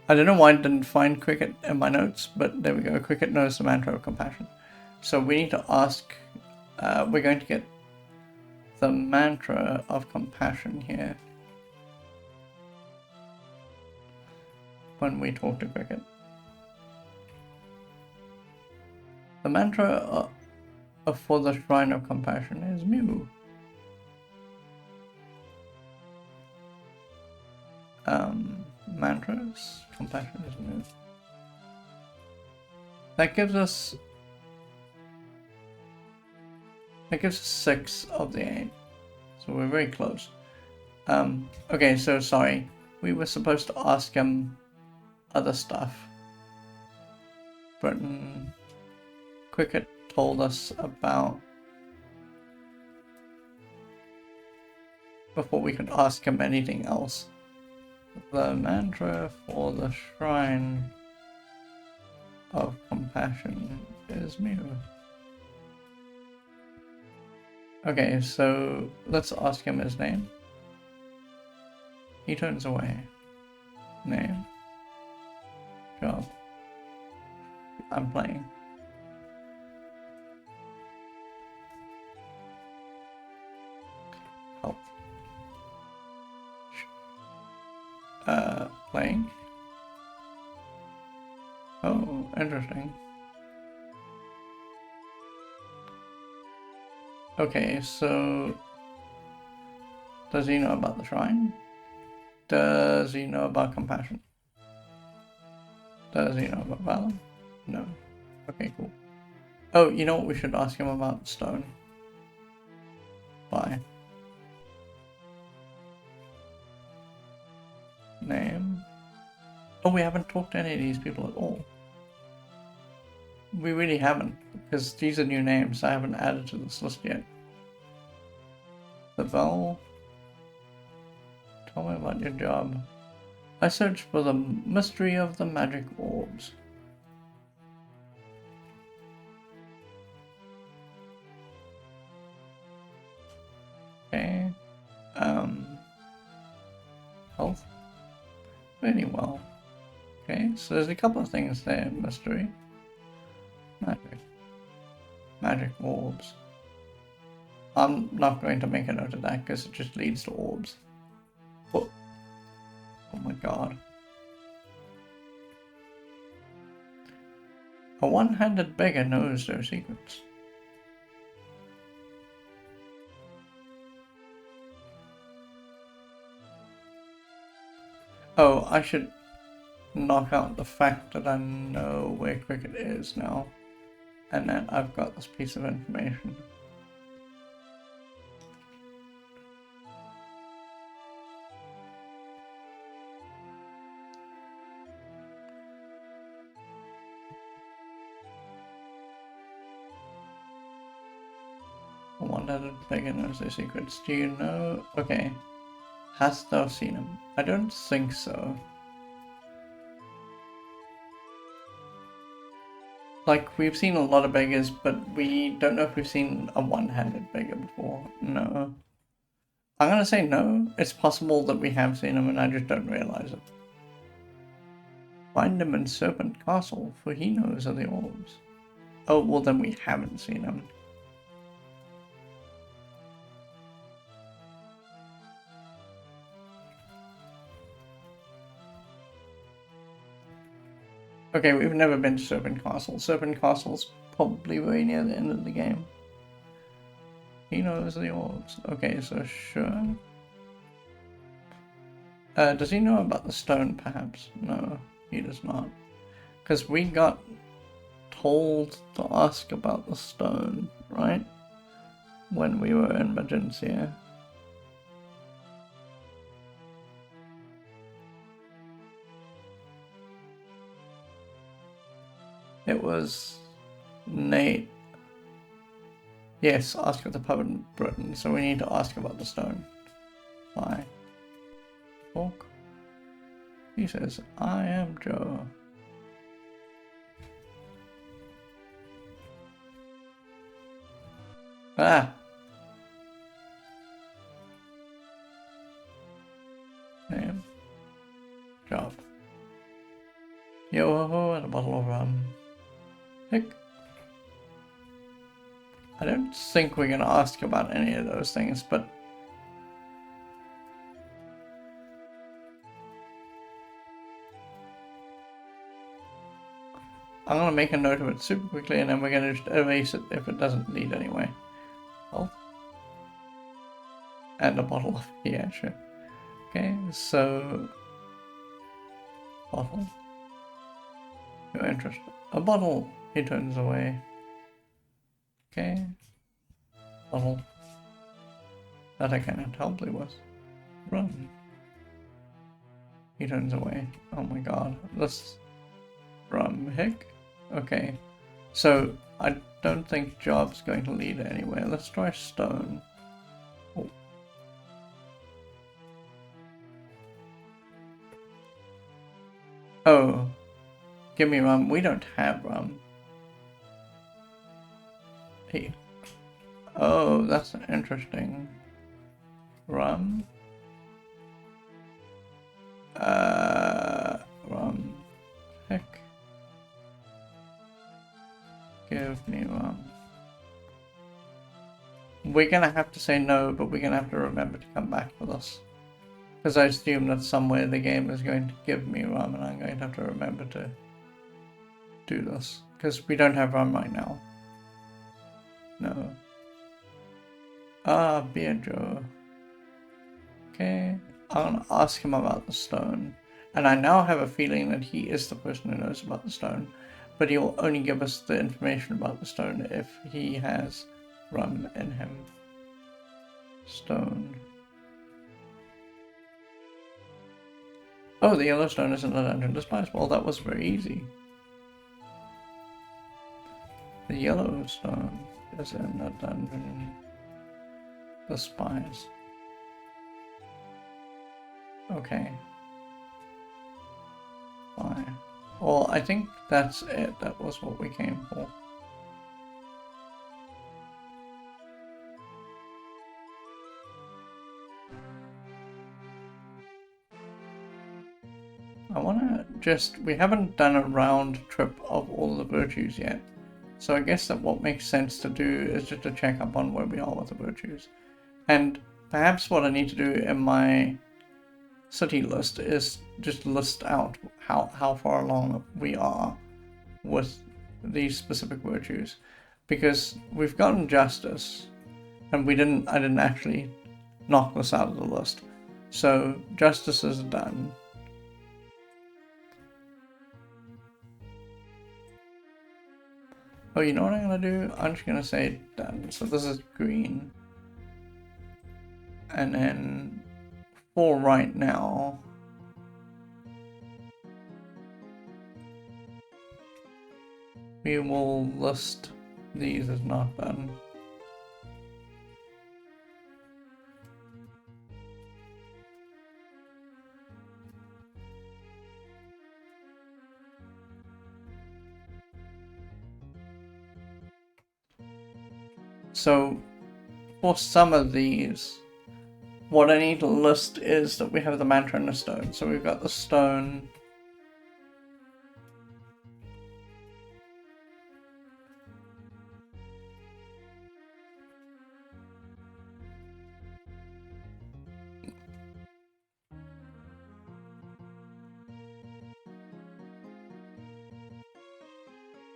Speaker 1: I don't know why I didn't find Cricket in my notes, but there we go. Cricket knows the mantra of compassion. So we need to ask, we're going to get the mantra of compassion here when we talk to Cricket. The mantra for the Shrine of Compassion is Mew. Mantras, compassion is Mew. That gives us 6 of the 8. So we're very close. Okay, so sorry. We were supposed to ask him other stuff. Britain Cricket told us about before we could ask him anything else. The mantra for the Shrine of Compassion is Mew. Okay, so let's ask him his name. He turns away. Name. Job. I'm playing. Help. Playing. Oh, interesting. Okay, so does he know about the shrine? Does he know about compassion? Does he know about valor? No. Okay, cool. Oh, you know what? We should ask him about stone. Why? Oh, we haven't talked to any of these people at all. We really haven't, because these are new names I haven't added to this list yet. The Bell. Tell me about your job. I searched for the mystery of the magic orbs. Okay. Health. Really well. Okay, so there's a couple of things there. Mystery. Magic. Magic orbs. I'm not going to make a note of that because it just leads to orbs. Oh, oh my god. A one-handed beggar knows their secrets. Oh, I should knock out the fact that I know where cricket is now. And that I've got this piece of information. A one-handed beggar knows their secrets. Do you know? Okay. Hast thou seen him? I don't think so. Like, we've seen a lot of beggars, but we don't know if we've seen a one-handed beggar before. No. I'm gonna say no. It's possible that we have seen him and I just don't realize it. Find him in Serpent Castle, for he knows of the orbs. Oh, well then we haven't seen him. Okay, we've never been to Serpent Castle. Serpent Castle's probably way near the end of the game. He knows the orbs. Okay, so sure. Does he know about the stone, perhaps? No, he does not. Because we got told to ask about the stone, right? When we were in Magincia. It was Nate. Yes, ask at the pub in Britain, so we need to ask about the stone. Why? Walk. He says, I am Joe. Ah! Name. Job. Yo-ho-ho and a bottle of rum. Hick. I don't think we're going to ask about any of those things, but I'm going to make a note of it super quickly and then we're going to just erase it if it doesn't lead anyway. Oh. And a bottle of, yeah, sure. Okay, so bottle. You're interested. A bottle. He turns away. Okay. Bottle. That I cannot help you with. Run. He turns away. Oh my god. This rum hick. Okay. So I don't think job's going to lead anywhere. Let's try stone. Oh. Oh. Give me rum. We don't have rum. Hey. Oh, that's interesting. Rum. Rum. Heck. Give me rum. We're gonna have to say no, but we're gonna have to remember to come back for this. Because I assume that somewhere the game is going to give me rum and I'm going to have to remember to do this. Because we don't have rum right now. No. Ah, Beer Joe. Okay. I'm gonna ask him about the stone. And I now have a feeling that he is the person who knows about the stone. But he will only give us the information about the stone if he has rum in him. Stone. Oh, the Yellowstone is in the dungeon despise. Well, that was very easy. The Yellowstone is in the dungeon despise. Okay. Fine. Well, I think that's it. That was what we came for. I want to just... We haven't done a round trip of all the virtues yet. So I guess that what makes sense to do is just to check up on where we are with the virtues. And perhaps what I need to do in my city list is just list out how far along we are with these specific virtues. Because we've gotten justice, and I didn't actually knock this out of the list. So justice is done. Oh, you know what I'm gonna do? I'm just gonna say done. So this is green. And then for right now, we will list these as not done. So for some of these, what I need to list is that we have the mantra and the stone. So we've got the stone.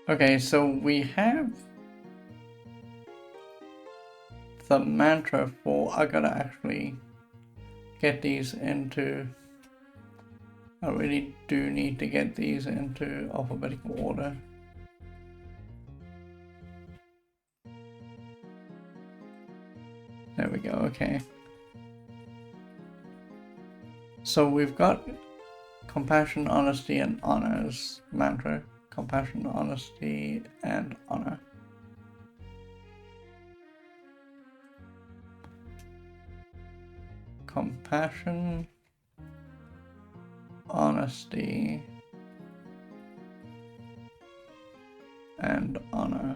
Speaker 1: Okay, so we have the mantra for... I gotta actually get these into... I really do need to get these into alphabetical order. There we go, okay. So we've got compassion, honesty, and honor as mantra. Compassion, honesty, and honor. Compassion, honesty, and honor.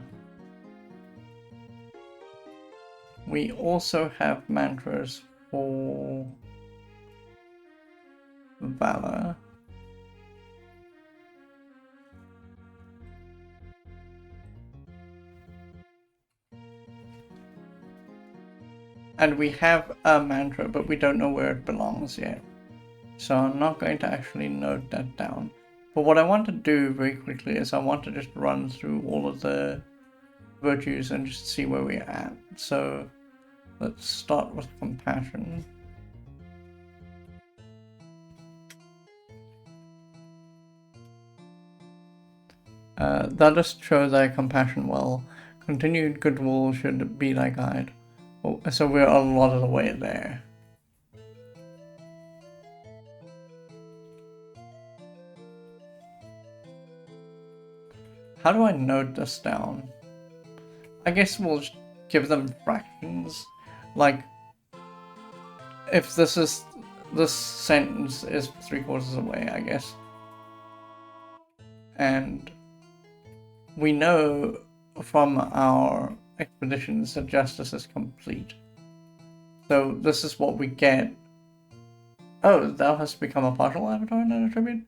Speaker 1: We also have mantras for valor. And we have a mantra, but we don't know where it belongs yet. So I'm not going to actually note that down. But what I want to do very quickly is I want to just run through all of the virtues and just see where we're at. So let's start with compassion. Thou dost show thy compassion well. Continued goodwill should be thy guide. Oh, so we're a lot of the way there. How do I note this down? I guess we'll just give them fractions. Like, if this sentence is 3/4 away, I guess. And we know from our expeditions that justice is complete. So this is what we get. Oh, thou hast become a partial avatar and an attribute?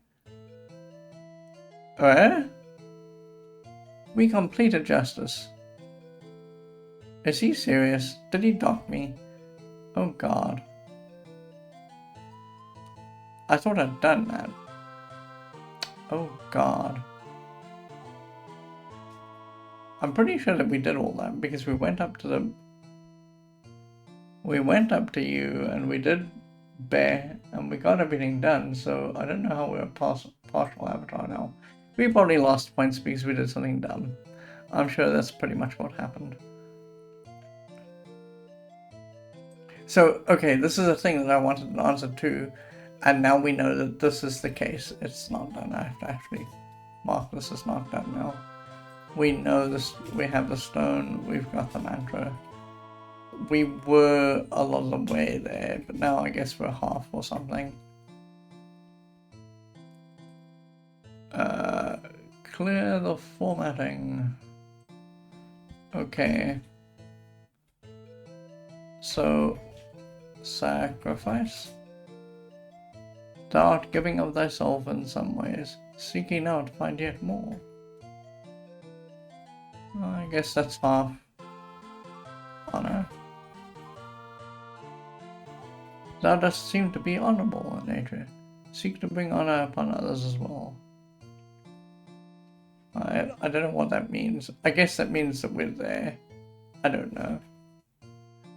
Speaker 1: We completed justice. Is he serious? Did he dock me? Oh god. I thought I'd done that. Oh god. I'm pretty sure that we did all that because we went up to the... We went up to you and we did bear and we got everything done, so I don't know how we're partial avatar now. We probably lost points because we did something dumb. I'm sure that's pretty much what happened. So, okay, this is a thing that I wanted an answer to. And now we know that this is the case. It's not done. I have to actually mark this as not done now. We know this. We have the stone. We've got the mantra. We were a lot of the way there, but now I guess we're half or something. Clear the formatting. Okay. So, sacrifice. Thou art giving of thyself in some ways, seeking out to find yet more. I guess that's half honor. Thou dost seem to be honorable in nature. Seek to bring honor upon others as well. I don't know what that means. I guess that means that we're there. I don't know.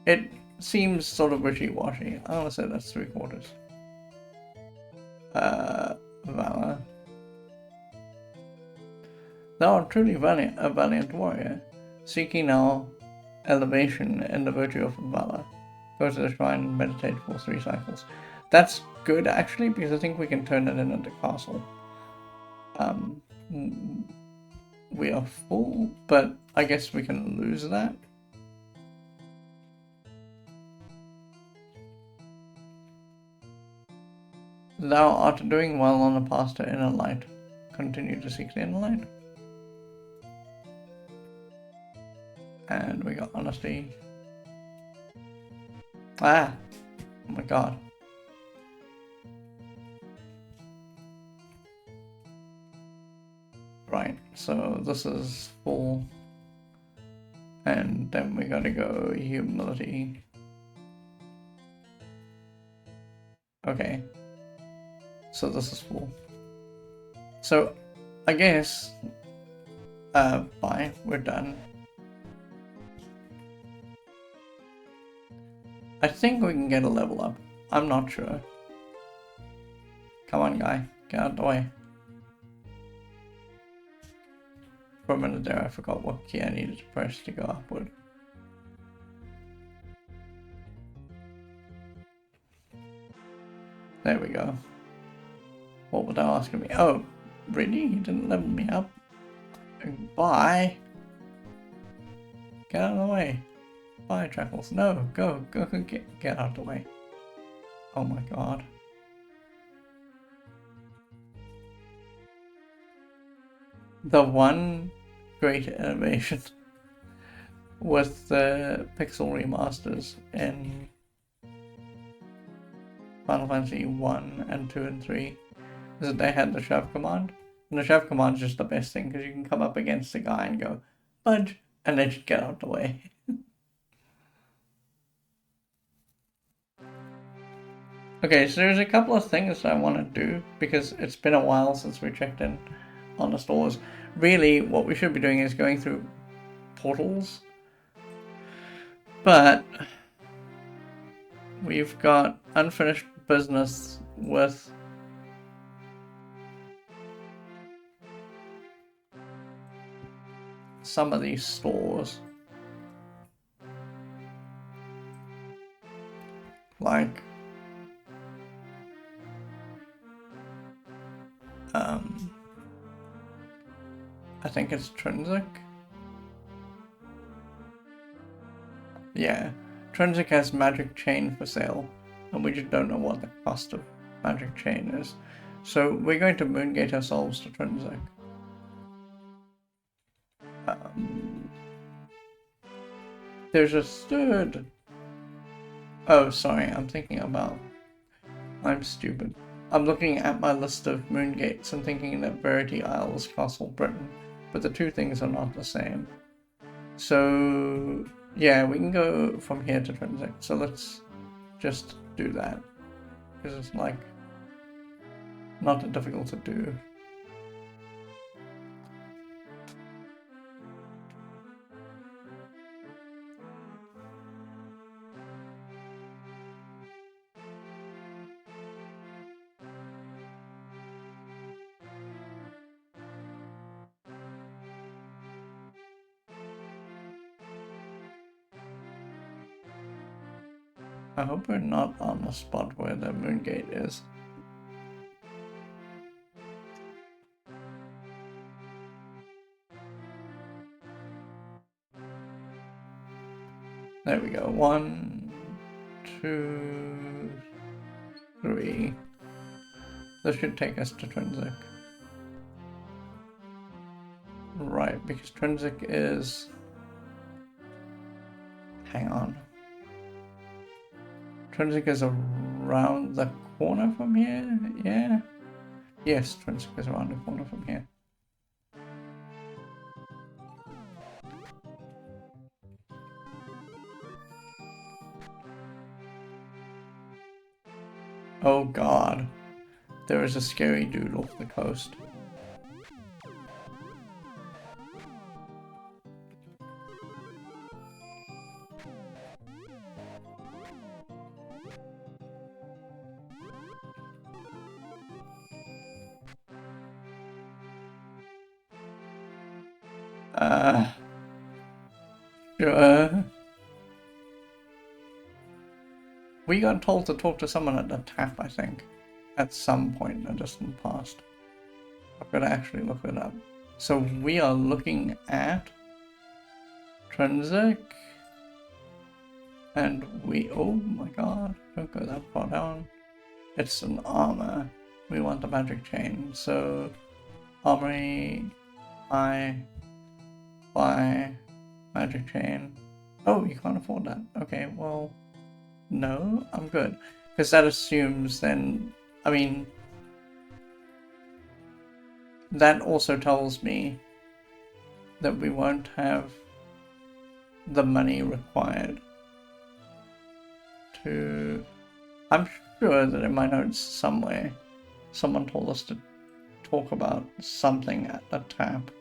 Speaker 1: It seems sort of wishy-washy. I want to say that's 3/4. Valor. Thou art truly a valiant warrior, seeking now elevation in the virtue of valor. Go to the shrine and meditate for 3 cycles. That's good, actually, because I think we can turn it into castle. We are full, but I guess we can lose that. Thou art doing well on the path to inner light. Continue to seek the inner light. And we got honesty. Ah! Oh my god. Right, so this is full. And then we gotta go humility. Okay. So this is full. So, I guess, bye, we're done. I think we can get a level up. I'm not sure. Come on, guy, get out of the way. For a minute there, I forgot what key I needed to press to go upward. There we go. What were they asking me? Oh, really? You didn't level me up? Bye. Get out of the way. Bye, Treckles. No, go, get out of the way. Oh my god. The one great innovation with the pixel remasters in Final Fantasy 1 and 2 and 3 is that they had the shove command. And the shove command is just the best thing because you can come up against a guy and go, budge, and then just get out of the way. Okay, so there's a couple of things that I want to do because it's been a while since we checked in on the stores. Really, what we should be doing is going through portals. But we've got unfinished business with some of these stores. Like I think it's Trinsic. Yeah, Trinsic has magic chain for sale, and we just don't know what the cost of magic chain is. So we're going to Moongate ourselves to Trinsic. There's a third. Oh, sorry, I'm stupid. I'm looking at my list of Moongates and thinking that Verity Isle is Castle Britain, but the two things are not the same. So, yeah, we can go from here to Trinsic. So let's just do that, because it's like not that difficult to do. I hope we're not on the spot where the Moongate is. There we go. 1, 2, 3. This should take us to Trinsic. Right, because Trinsic is... Hang on. Trinsic is around the corner from here? Yeah? Yes, Trinsic is around the corner from here. Oh god. There is a scary dude off the coast. Sure. We got told to talk to someone at the tap, I think. At some point in the distant past. I've got to actually look it up. So we are looking at Trinsic. And we... Oh my god. Don't go that far down. It's an armor. We want the magic chain. So... Armory... buy... magic chain. Oh, you can't afford that. Okay, well... No, I'm good. Because that assumes then... I mean... That also tells me that we won't have the money required to... I'm sure that in my notes somewhere, someone told us to talk about something at the tap.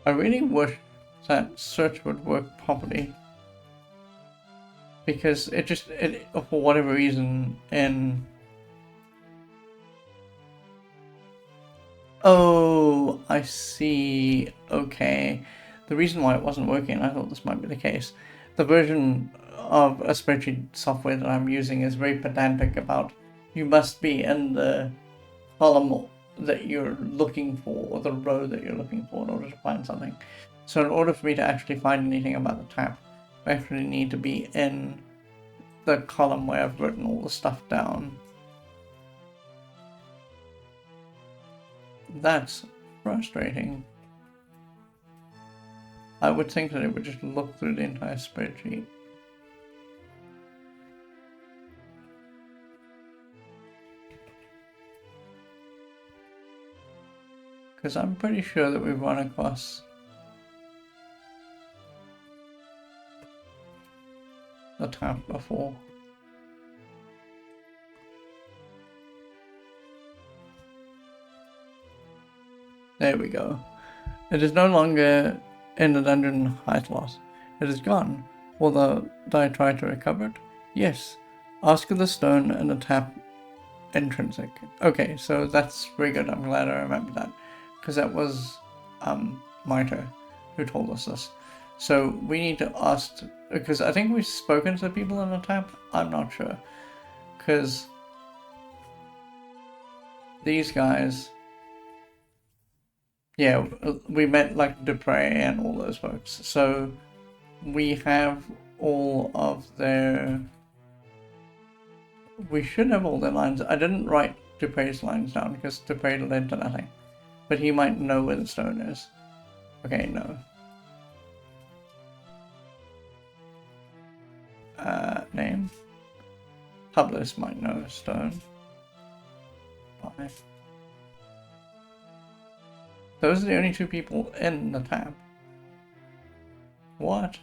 Speaker 1: I really wish that search would work properly. Because it just, for whatever reason, in... Oh, I see. Okay. The reason why it wasn't working, I thought this might be the case. The version of a spreadsheet software that I'm using is very pedantic about you must be in the column that you're looking for, or the row that you're looking for in order to find something. So in order for me to actually find anything about the tap, I actually need to be in the column where I've written all the stuff down. That's frustrating. I would think that it would just look through the entire spreadsheet. Because I'm pretty sure that we've run across the tap before. There we go. It is no longer in the dungeon height loss. It is gone. Will I try to recover it? Yes. Ask of the stone and the tap intrinsic. Okay, so that's very good. I'm glad I remembered that. Because that was Miter who told us this. So we need to ask, because I think we've spoken to the people on the tap. I'm not sure. Because these guys, yeah, we met like Dupre and all those folks. So we have all of their, we should have all their lines. I didn't write Dupre's lines down because Dupre led to nothing. But he might know where the stone is. Okay, no. Name. Publius might know stone. Bye. Those are the only two people in the tab. What?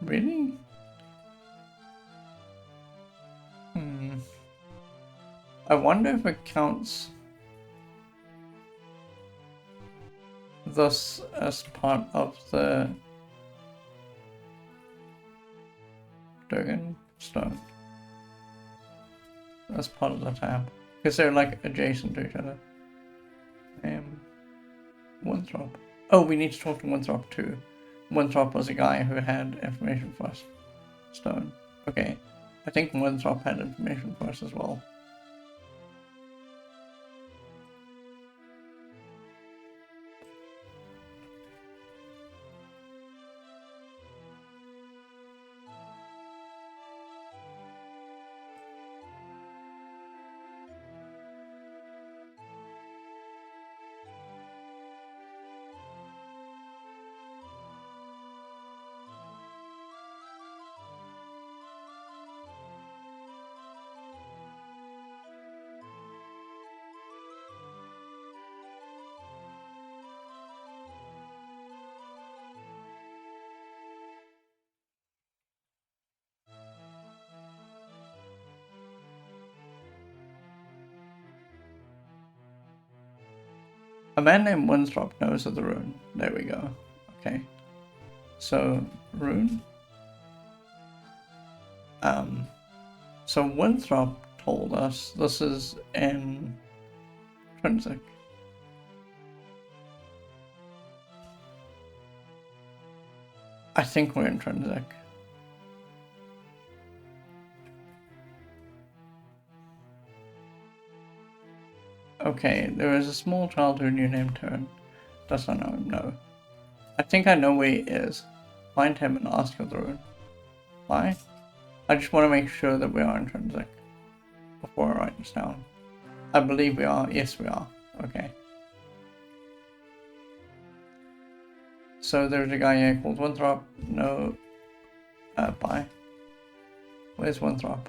Speaker 1: Really? I wonder if it counts this as part of the Durgan stone. As part of the tab. Because they're like adjacent to each other. Winthrop. Oh, we need to talk to Winthrop too. Winthrop was a guy who had information for us. Stone. Okay. I think Winthrop had information for us as well. A man named Winthrop knows of the rune. There we go. Okay. So, rune. So Winthrop told us this is intrinsic. I think we're intrinsic. Okay, there is a small child who knew named Turn. Does I know him? No. I think I know where he is. Find him and ask for the rune. Why? I just want to make sure that we are intrinsic before I write this down. I believe we are. Yes, we are. Okay. So there's a guy here called Winthrop. No. Bye. Where's Winthrop?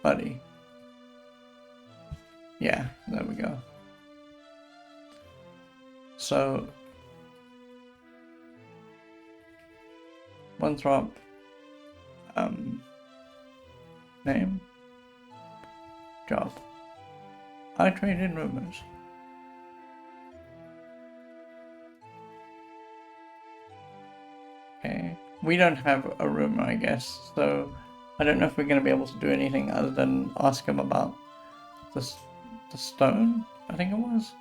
Speaker 1: Buddy. Yeah, there we go. So Winthrop, name, job. I trade in rumors. Okay, we don't have a rumor, I guess, so I don't know if we're going to be able to do anything other than ask him about the stone, I think it was.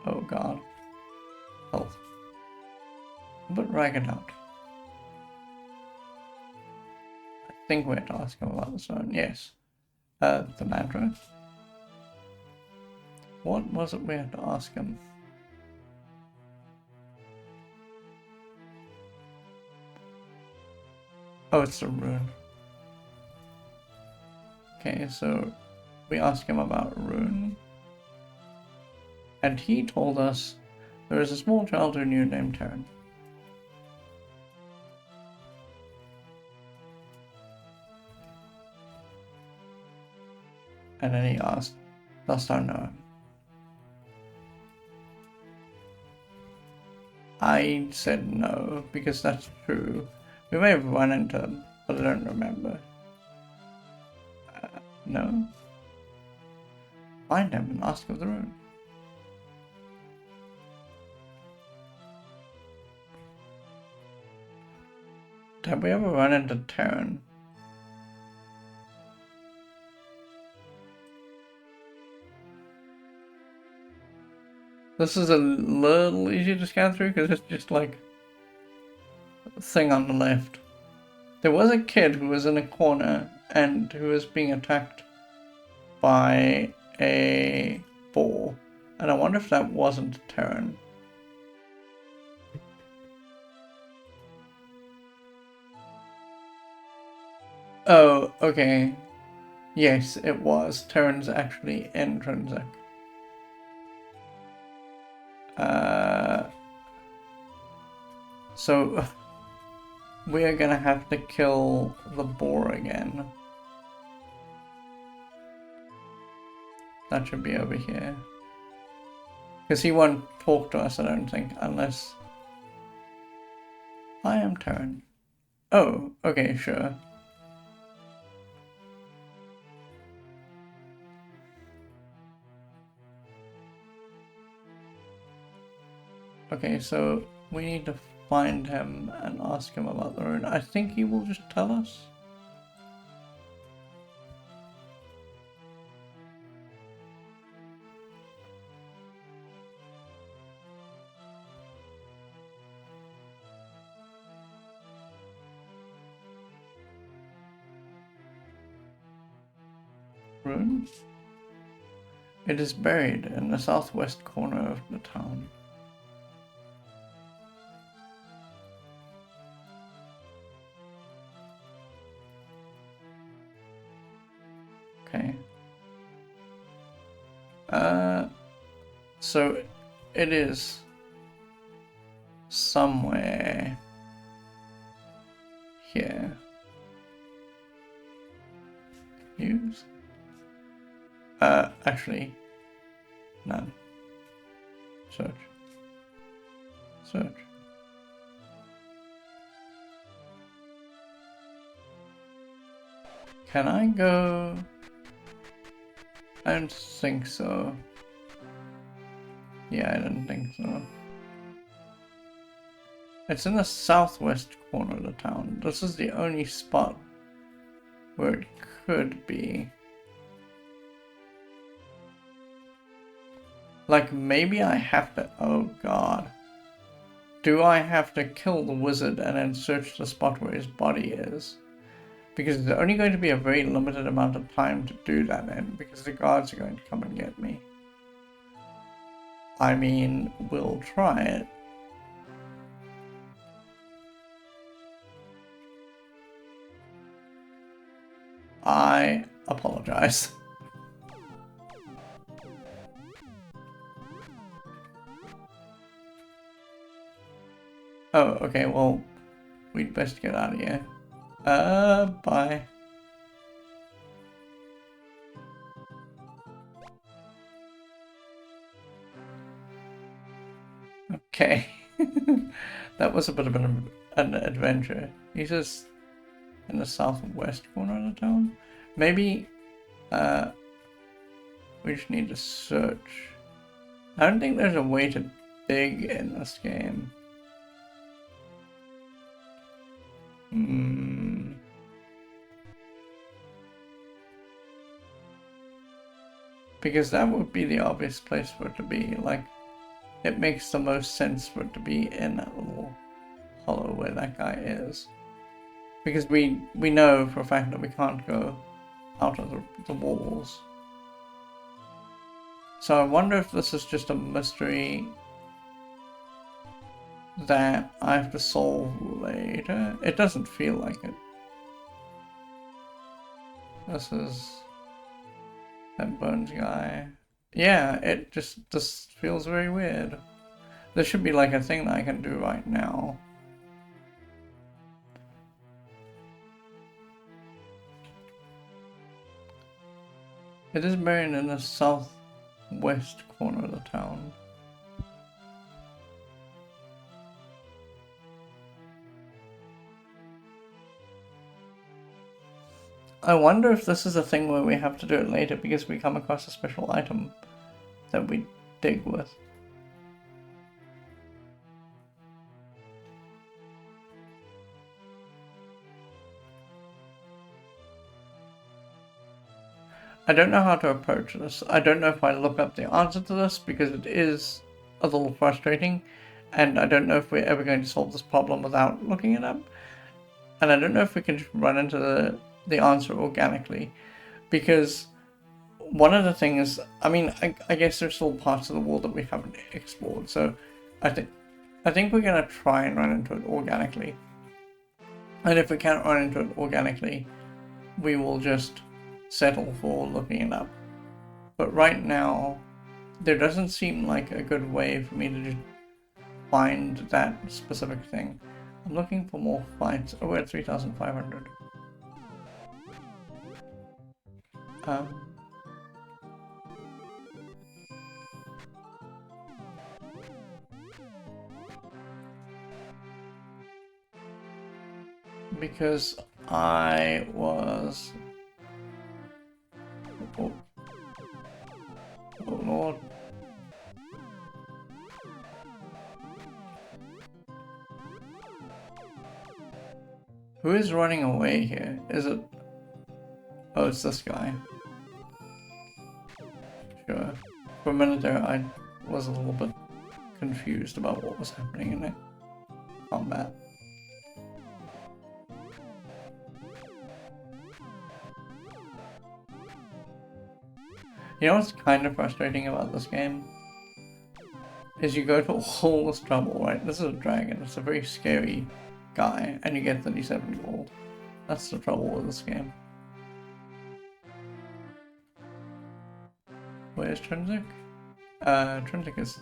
Speaker 1: Oh god. Health. But rag it out. I think we had to ask him about the stone, yes. The mantra. What was it we had to ask him? Oh, it's the rune. Okay, so we asked him about rune. And he told us there is a small child who knew named Terran. And then he asked, dost thou know him? I said no, because that's true. We may have run into him, but I don't remember. No? Find him and ask of the rune. Have we ever run into Terran? This is a little easier to scan through because it's just like a thing on the left. There was a kid who was in a corner and who was being attacked by a boar, and I wonder if that wasn't Terran. Oh, okay. Yes, it was. Terran's actually intrinsic. So we are gonna have to kill the boar again. That should be over here. Because he won't talk to us, I don't think, unless... I am Terran. Oh, okay, sure. Okay, so we need to find him and ask him about the rune. I think he will just tell us. Rune? It is buried in the southwest corner of the town. Okay. So it is somewhere here. Use? Actually, none. Search. Search. Can I go? I don't think so. Yeah, I don't think so. It's in the southwest corner of the town. This is the only spot where it could be. Like, maybe I have to... Oh, God. Do I have to kill the wizard and then search the spot where his body is? Because there's only going to be a very limited amount of time to do that in, because the guards are going to come and get me. I mean, we'll try it. I apologize. Oh, okay, well, we'd best get out of here. Bye. Okay. That was a bit of an adventure. He's just in the southwest corner of the town. Maybe, we just need to search. I don't think there's a way to dig in this game. Because that would be the obvious place for it to be. Like, it makes the most sense for it to be in that little hollow where that guy is. Because we know for a fact that we can't go out of the walls. So I wonder if this is just a mystery that I have to solve later. It doesn't feel like it. This is that Bones guy. Yeah, it just feels very weird. There should be like a thing that I can do right now. It is buried in the southwest corner of the town. I wonder if this is a thing where we have to do it later because we come across a special item that we dig with. I don't know how to approach this. I don't know if I look up the answer to this because it is a little frustrating, and I don't know if we're ever going to solve this problem without looking it up. And I don't know if we can just run into the answer organically, because one of the things, I mean, I guess there's still parts of the world that we haven't explored, so I think we're gonna try and run into it organically. And if we can't run into it organically, we will just settle for looking it up. But right now, there doesn't seem like a good way for me to just find that specific thing. I'm looking for more fights. Oh, we're at 3,500. because I was... Oh, oh Lord. Who is running away here? Is it... Oh, it's this guy. Sure. For a minute there, I was a little bit confused about what was happening in the combat. You know what's kind of frustrating about this game? Is you go to all this trouble, right? This is a dragon, it's a very scary guy, and you get 37 gold. That's the trouble with this game. Where's Trinsic? Trinsic is...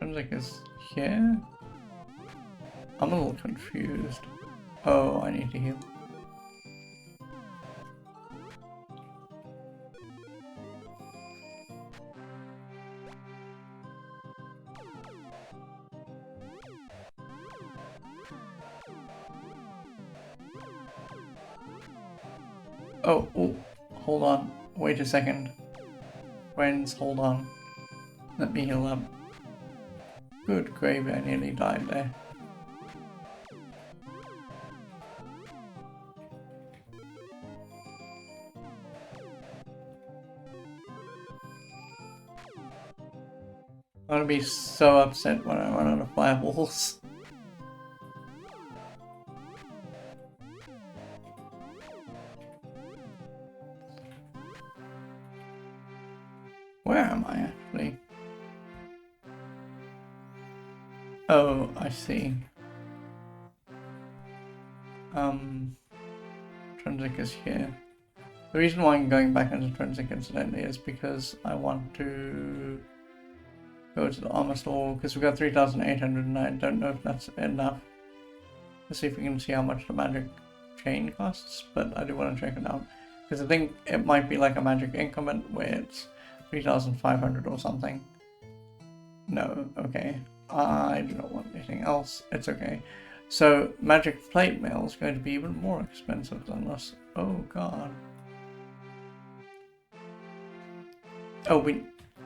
Speaker 1: Trinsic is here? I'm a little confused. Oh, I need to heal. Oh, hold on. Wait a second. Friends, hold on. Let me heal up. Good gravy, I nearly died there. I'm gonna be so upset when I run out of fireballs. Where am I actually? Oh, I see. Trinsic is here. The reason why I'm going back into Trinsic incidentally is because I want to go to the armor store because we've got 3,800 and I don't know if that's enough. Let's see if we can see how much the magic chain costs, but I do want to check it out because I think it might be like a magic increment where it's 3,500 or something. No, okay. I do not want anything else. It's okay. So magic plate mail is going to be even more expensive than this. Oh god. Oh,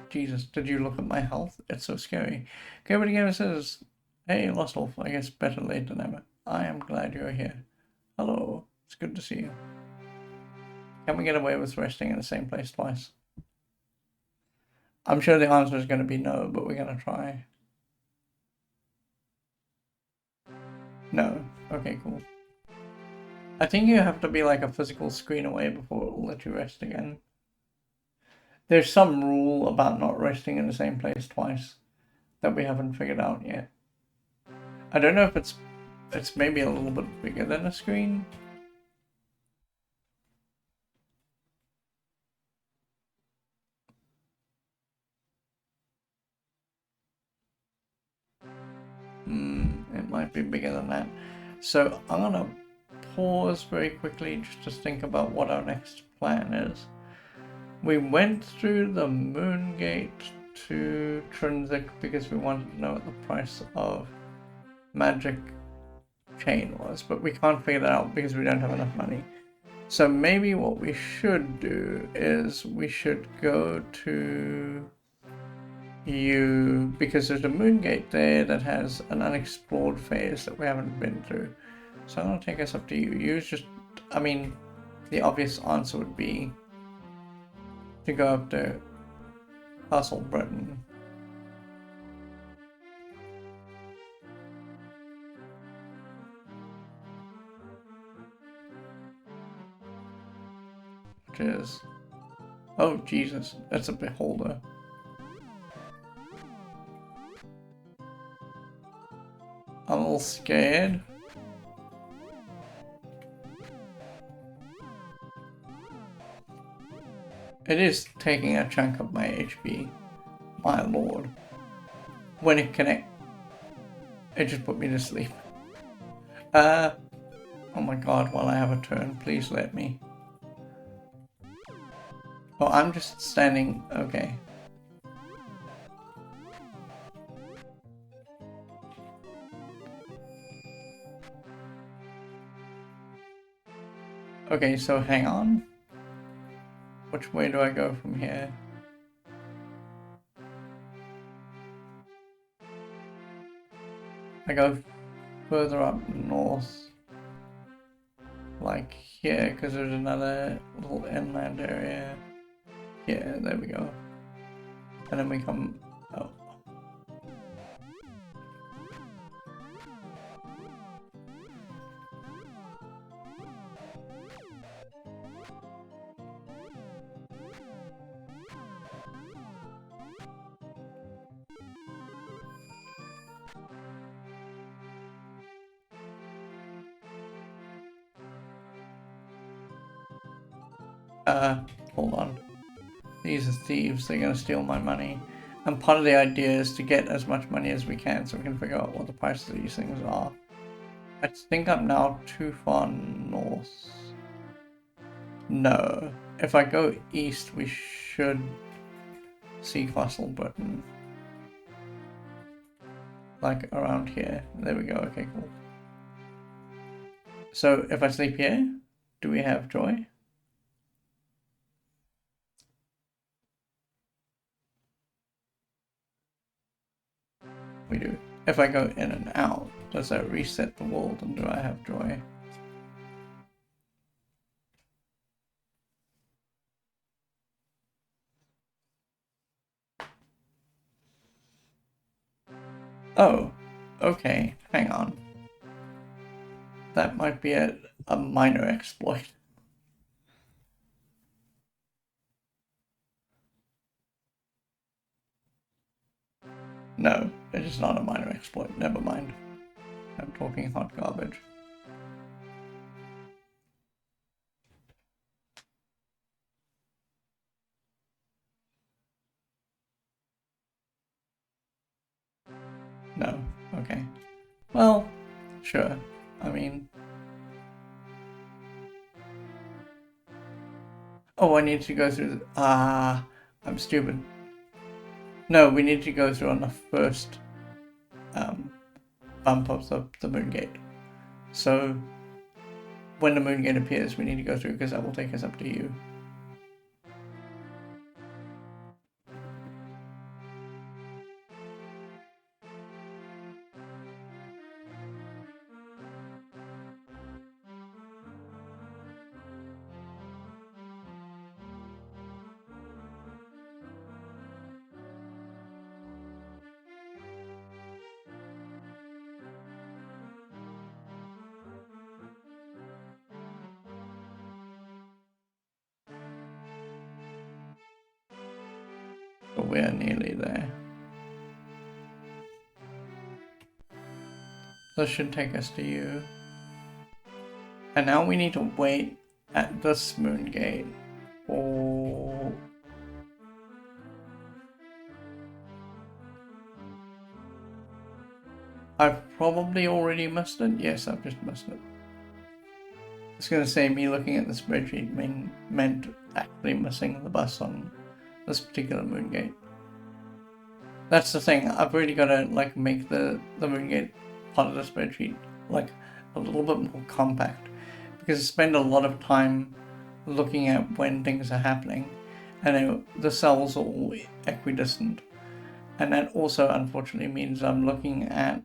Speaker 1: Jesus, did you look at my health? It's so scary. Okay, but again it says, hey, Lost Wolf, I guess better late than ever. I am glad you're here. Hello, it's good to see you. Can we get away with resting in the same place twice? I'm sure the answer is going to be no, but we're going to try. No. Okay, cool. I think you have to be like a physical screen away before it will let you rest again. There's some rule about not resting in the same place twice that we haven't figured out yet. I don't know if it's maybe a little bit bigger than a screen. It might be bigger than that. So I'm gonna pause very quickly just to think about what our next plan is. We went through the Moongate to Trinsic because we wanted to know what the price of magic chain was, but we can't figure that out because we don't have enough money. So maybe what we should do is we should go to you, because there's a Moongate there that has an unexplored phase that we haven't been through. So I'm going to take us up to you. You just, I mean, the obvious answer would be to go up to Castle Breton. Which is, oh Jesus, that's a beholder. I'm a little scared. It is taking a chunk of my HP, my lord. When it connects, it just put me to sleep. Oh my god, while I have a turn, please let me. Oh, I'm just standing. Okay. Okay, so hang on. Which way do I go from here? I go further up north. Like here, because there's another little inland area. Yeah, there we go. And then we come... Oh. Hold on. These are thieves, they're gonna steal my money. And part of the idea is to get as much money as we can so we can figure out what the prices of these things are. I think I'm now too far north. No. If I go east, we should see Fossil Britain. Like around here. There we go, okay, cool. So if I sleep here, do we have joy? We do. If I go in and out, does that reset the world and do I have joy? Oh, okay, hang on. That might be a minor exploit. No, it is not a minor exploit, never mind. I'm talking hot garbage. No, okay. Well, sure. I mean... Oh, I need to go through... I'm stupid. No, we need to go through on the first bump of the Moongate. So, when the Moongate appears, we need to go through because that will take us up to you. But we're nearly there. This should take us to you. And now we need to wait at this Moongate for... I've probably already missed it. Yes, I've just missed it. It's going to say me looking at the spreadsheet meant actually missing the bus on this particular Moongate. That's the thing, I've really got to like make the Moongate part of the spreadsheet like a little bit more compact, because I spend a lot of time looking at when things are happening, and the cells are all equidistant, and that also unfortunately means I'm looking at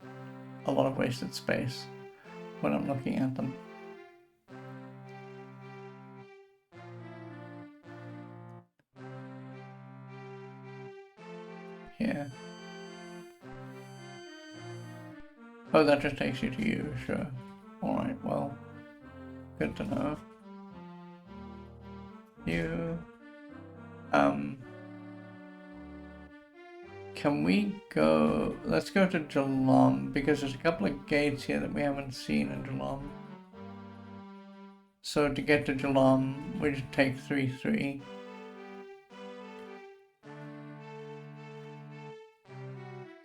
Speaker 1: a lot of wasted space when I'm looking at them. Yeah. Oh, that just takes you to you, sure. Alright, well, good to know. You... Can we go... Let's go to Geelong, because there's a couple of gates here that we haven't seen in Geelong. So to get to Geelong, we just take 3-3.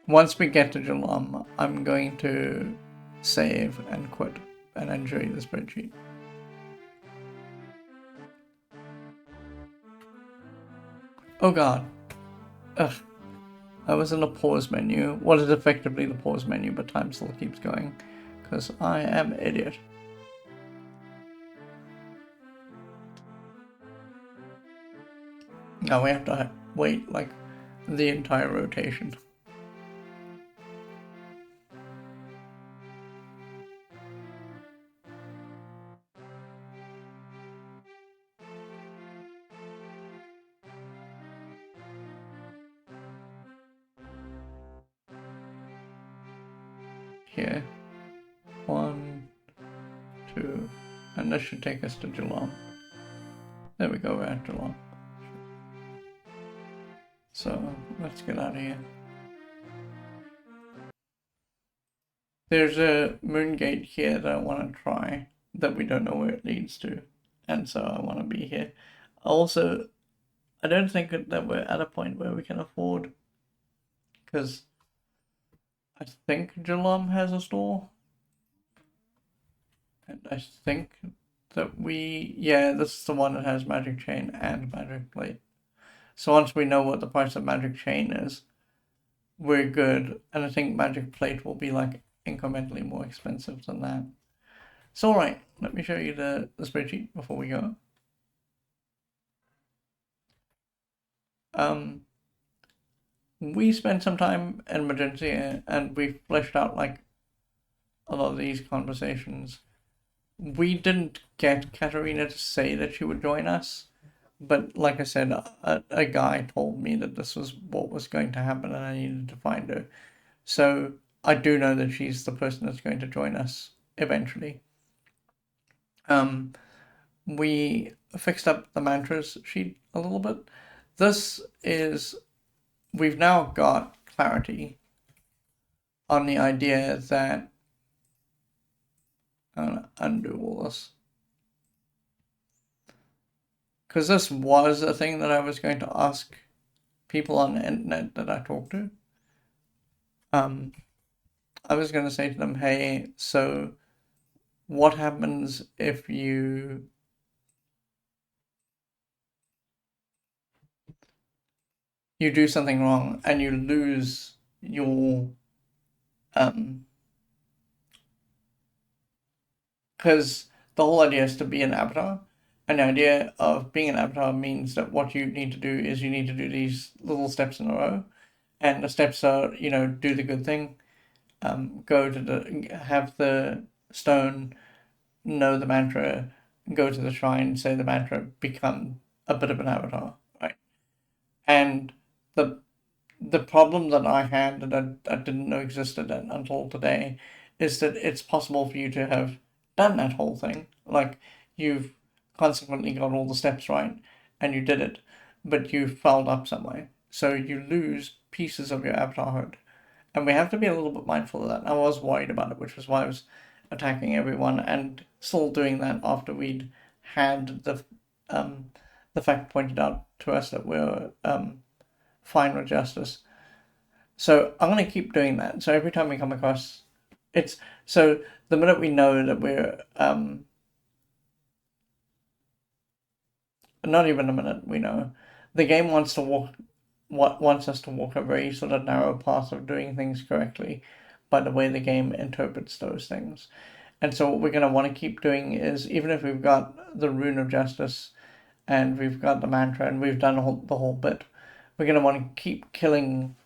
Speaker 1: Once we get to Geelong, I'm going to save and quit and enjoy the spreadsheet. Oh god. Ugh. I was in the pause menu. What is effectively the pause menu, but time still keeps going. Because I am an idiot. Now we have to wait like the entire rotation. Here. 1, 2, and this should take us to Geelong. There we go, we're at Geelong. So, let's get out of here. There's a Moongate here that I want to try, that we don't know where it leads to, and so I want to be here. Also, I don't think that we're at a point where we can afford, because I think Geelong has a store, and I think that yeah, this is the one that has Magic Chain and Magic Plate. So once we know what the price of Magic Chain is, we're good, and I think Magic Plate will be like incrementally more expensive than that. So alright, let me show you the spreadsheet before we go. We spent some time in Magincia and we fleshed out like a lot of these conversations. We didn't get Katarina to say that she would join us, but like I said, a guy told me that this was what was going to happen and I needed to find her. So I do know that she's the person that's going to join us eventually. We fixed up the mantras sheet a little bit. We've now got clarity on the idea that, I'm going to undo all this. Because this was a thing that I was going to ask people on the internet that I talked to. I was going to say to them, hey, so what happens if you do something wrong and you lose your because the whole idea is to be an avatar, and the idea of being an avatar means that what you need to do is you need to do these little steps in a row, and the steps are, do the good thing, go to have the stone, know the mantra, go to the shrine, say the mantra, become a bit of an avatar, right? And the problem that I had that I didn't know existed until today is that it's possible for you to have done that whole thing. Like, you've consequently got all the steps right and you did it, but you fouled up somewhere. So you lose pieces of your avatarhood. And we have to be a little bit mindful of that. I was worried about it, which was why I was attacking everyone and still doing that after we'd had the fact pointed out to us that we're fine with justice. So I'm going to keep doing that. So every time we come across, so the minute we know that we're not even a minute, we know the game wants us to walk a very sort of narrow path of doing things correctly by the way the game interprets those things. And so what we're going to want to keep doing is, even if we've got the rune of justice and we've got the mantra and we've done the whole bit, we're going to want to keep killing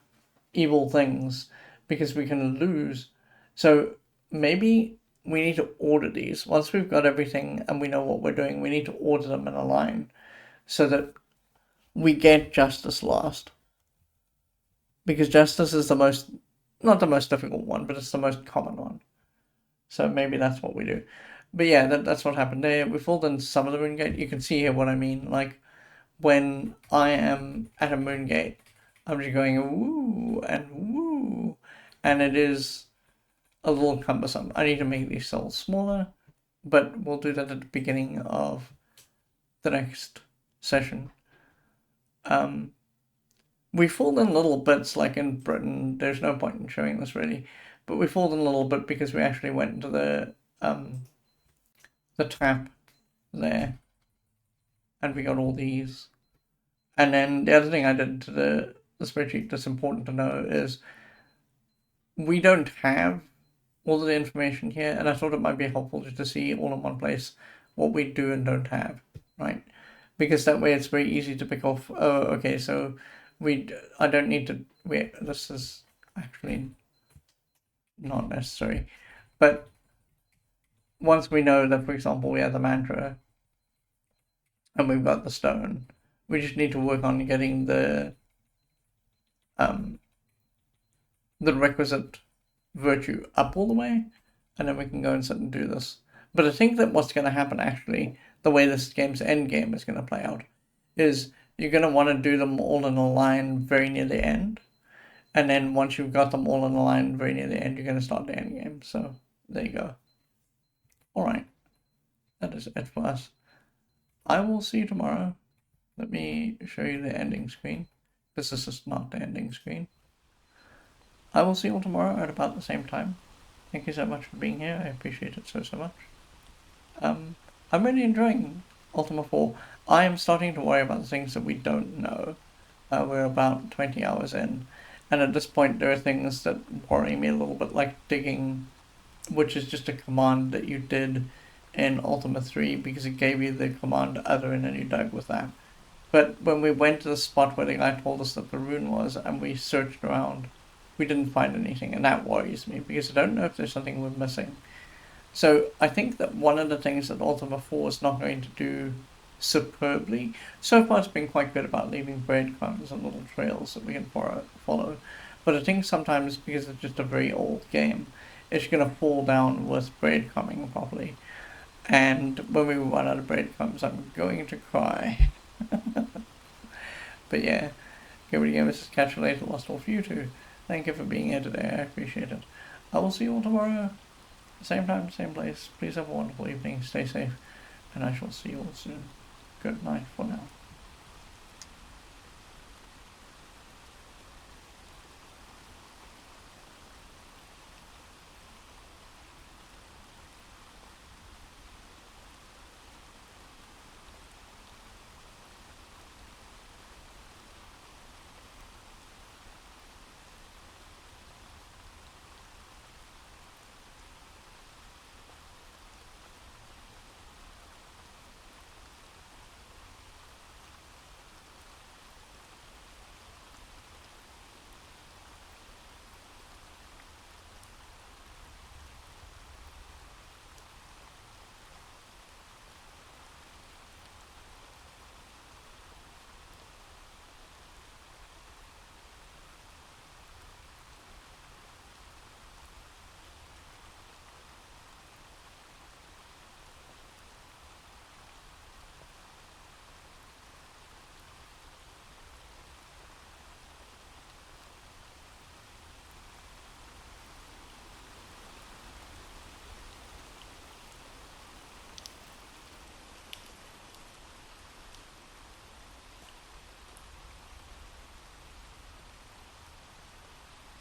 Speaker 1: evil things because we can lose. So maybe we need to order these. Once we've got everything and we know what we're doing, we need to order them in a line so that we get justice last. Because justice is not the most difficult one, but it's the most common one. So maybe that's what we do. But yeah, that's what happened there. We filled in some of the Moongate. You can see here what I mean. Like, when I am at a Moongate, I'm just going woo and woo, and it is a little cumbersome. I need to make these cells smaller, but we'll do that at the beginning of the next session. We fold in little bits, like in Britain. There's no point in showing this really, but we fold in a little bit because we actually went into the tap there, and we got all these. And then the other thing I did to the spreadsheet that's important to know is we don't have all of the information here, and I thought it might be helpful just to see all in one place what we do and don't have, right? Because that way it's very easy to pick off, oh, okay, so I don't need to, this is actually not necessary. But once we know that, for example, we have the mantra and we've got the stone, we just need to work on getting the requisite virtue up all the way, and then we can go and sit and do this. But I think that what's going to happen, actually, the way this game's end game is going to play out, is you're going to want to do them all in a line very near the end. And then once you've got them all in a line very near the end, you're going to start the end game. So there you go. All right. That is it for us. I will see you tomorrow. Let me show you the ending screen. This is not the ending screen. I will see you all tomorrow at about the same time. Thank you so much for being here. I appreciate it so much. I'm really enjoying Ultima 4. I am starting to worry about the things that we don't know. We're about 20 hours in. And at this point, there are things that worry me a little bit, like digging, which is just a command that you did in Ultima 3 because it gave you the command other and then you dug with that. But when we went to the spot where the guy told us that the rune was and we searched around, we didn't find anything, and that worries me because I don't know if there's something we're missing. So I think that one of the things that Ultima 4 is not going to do superbly, so far it's been quite good about leaving breadcrumbs and little trails that we can follow. But I think sometimes, because it's just a very old game, it's going to fall down with breadcrumbing properly. And when we run out of breadcrumbs, I'm going to cry. But yeah, Everybody Gamers, catch you later. Lost all for you too. Thank you for being here today. I appreciate it. I will see you all tomorrow. Same time, same place. Please have a wonderful evening. Stay safe. And I shall see you all soon. Good night for now.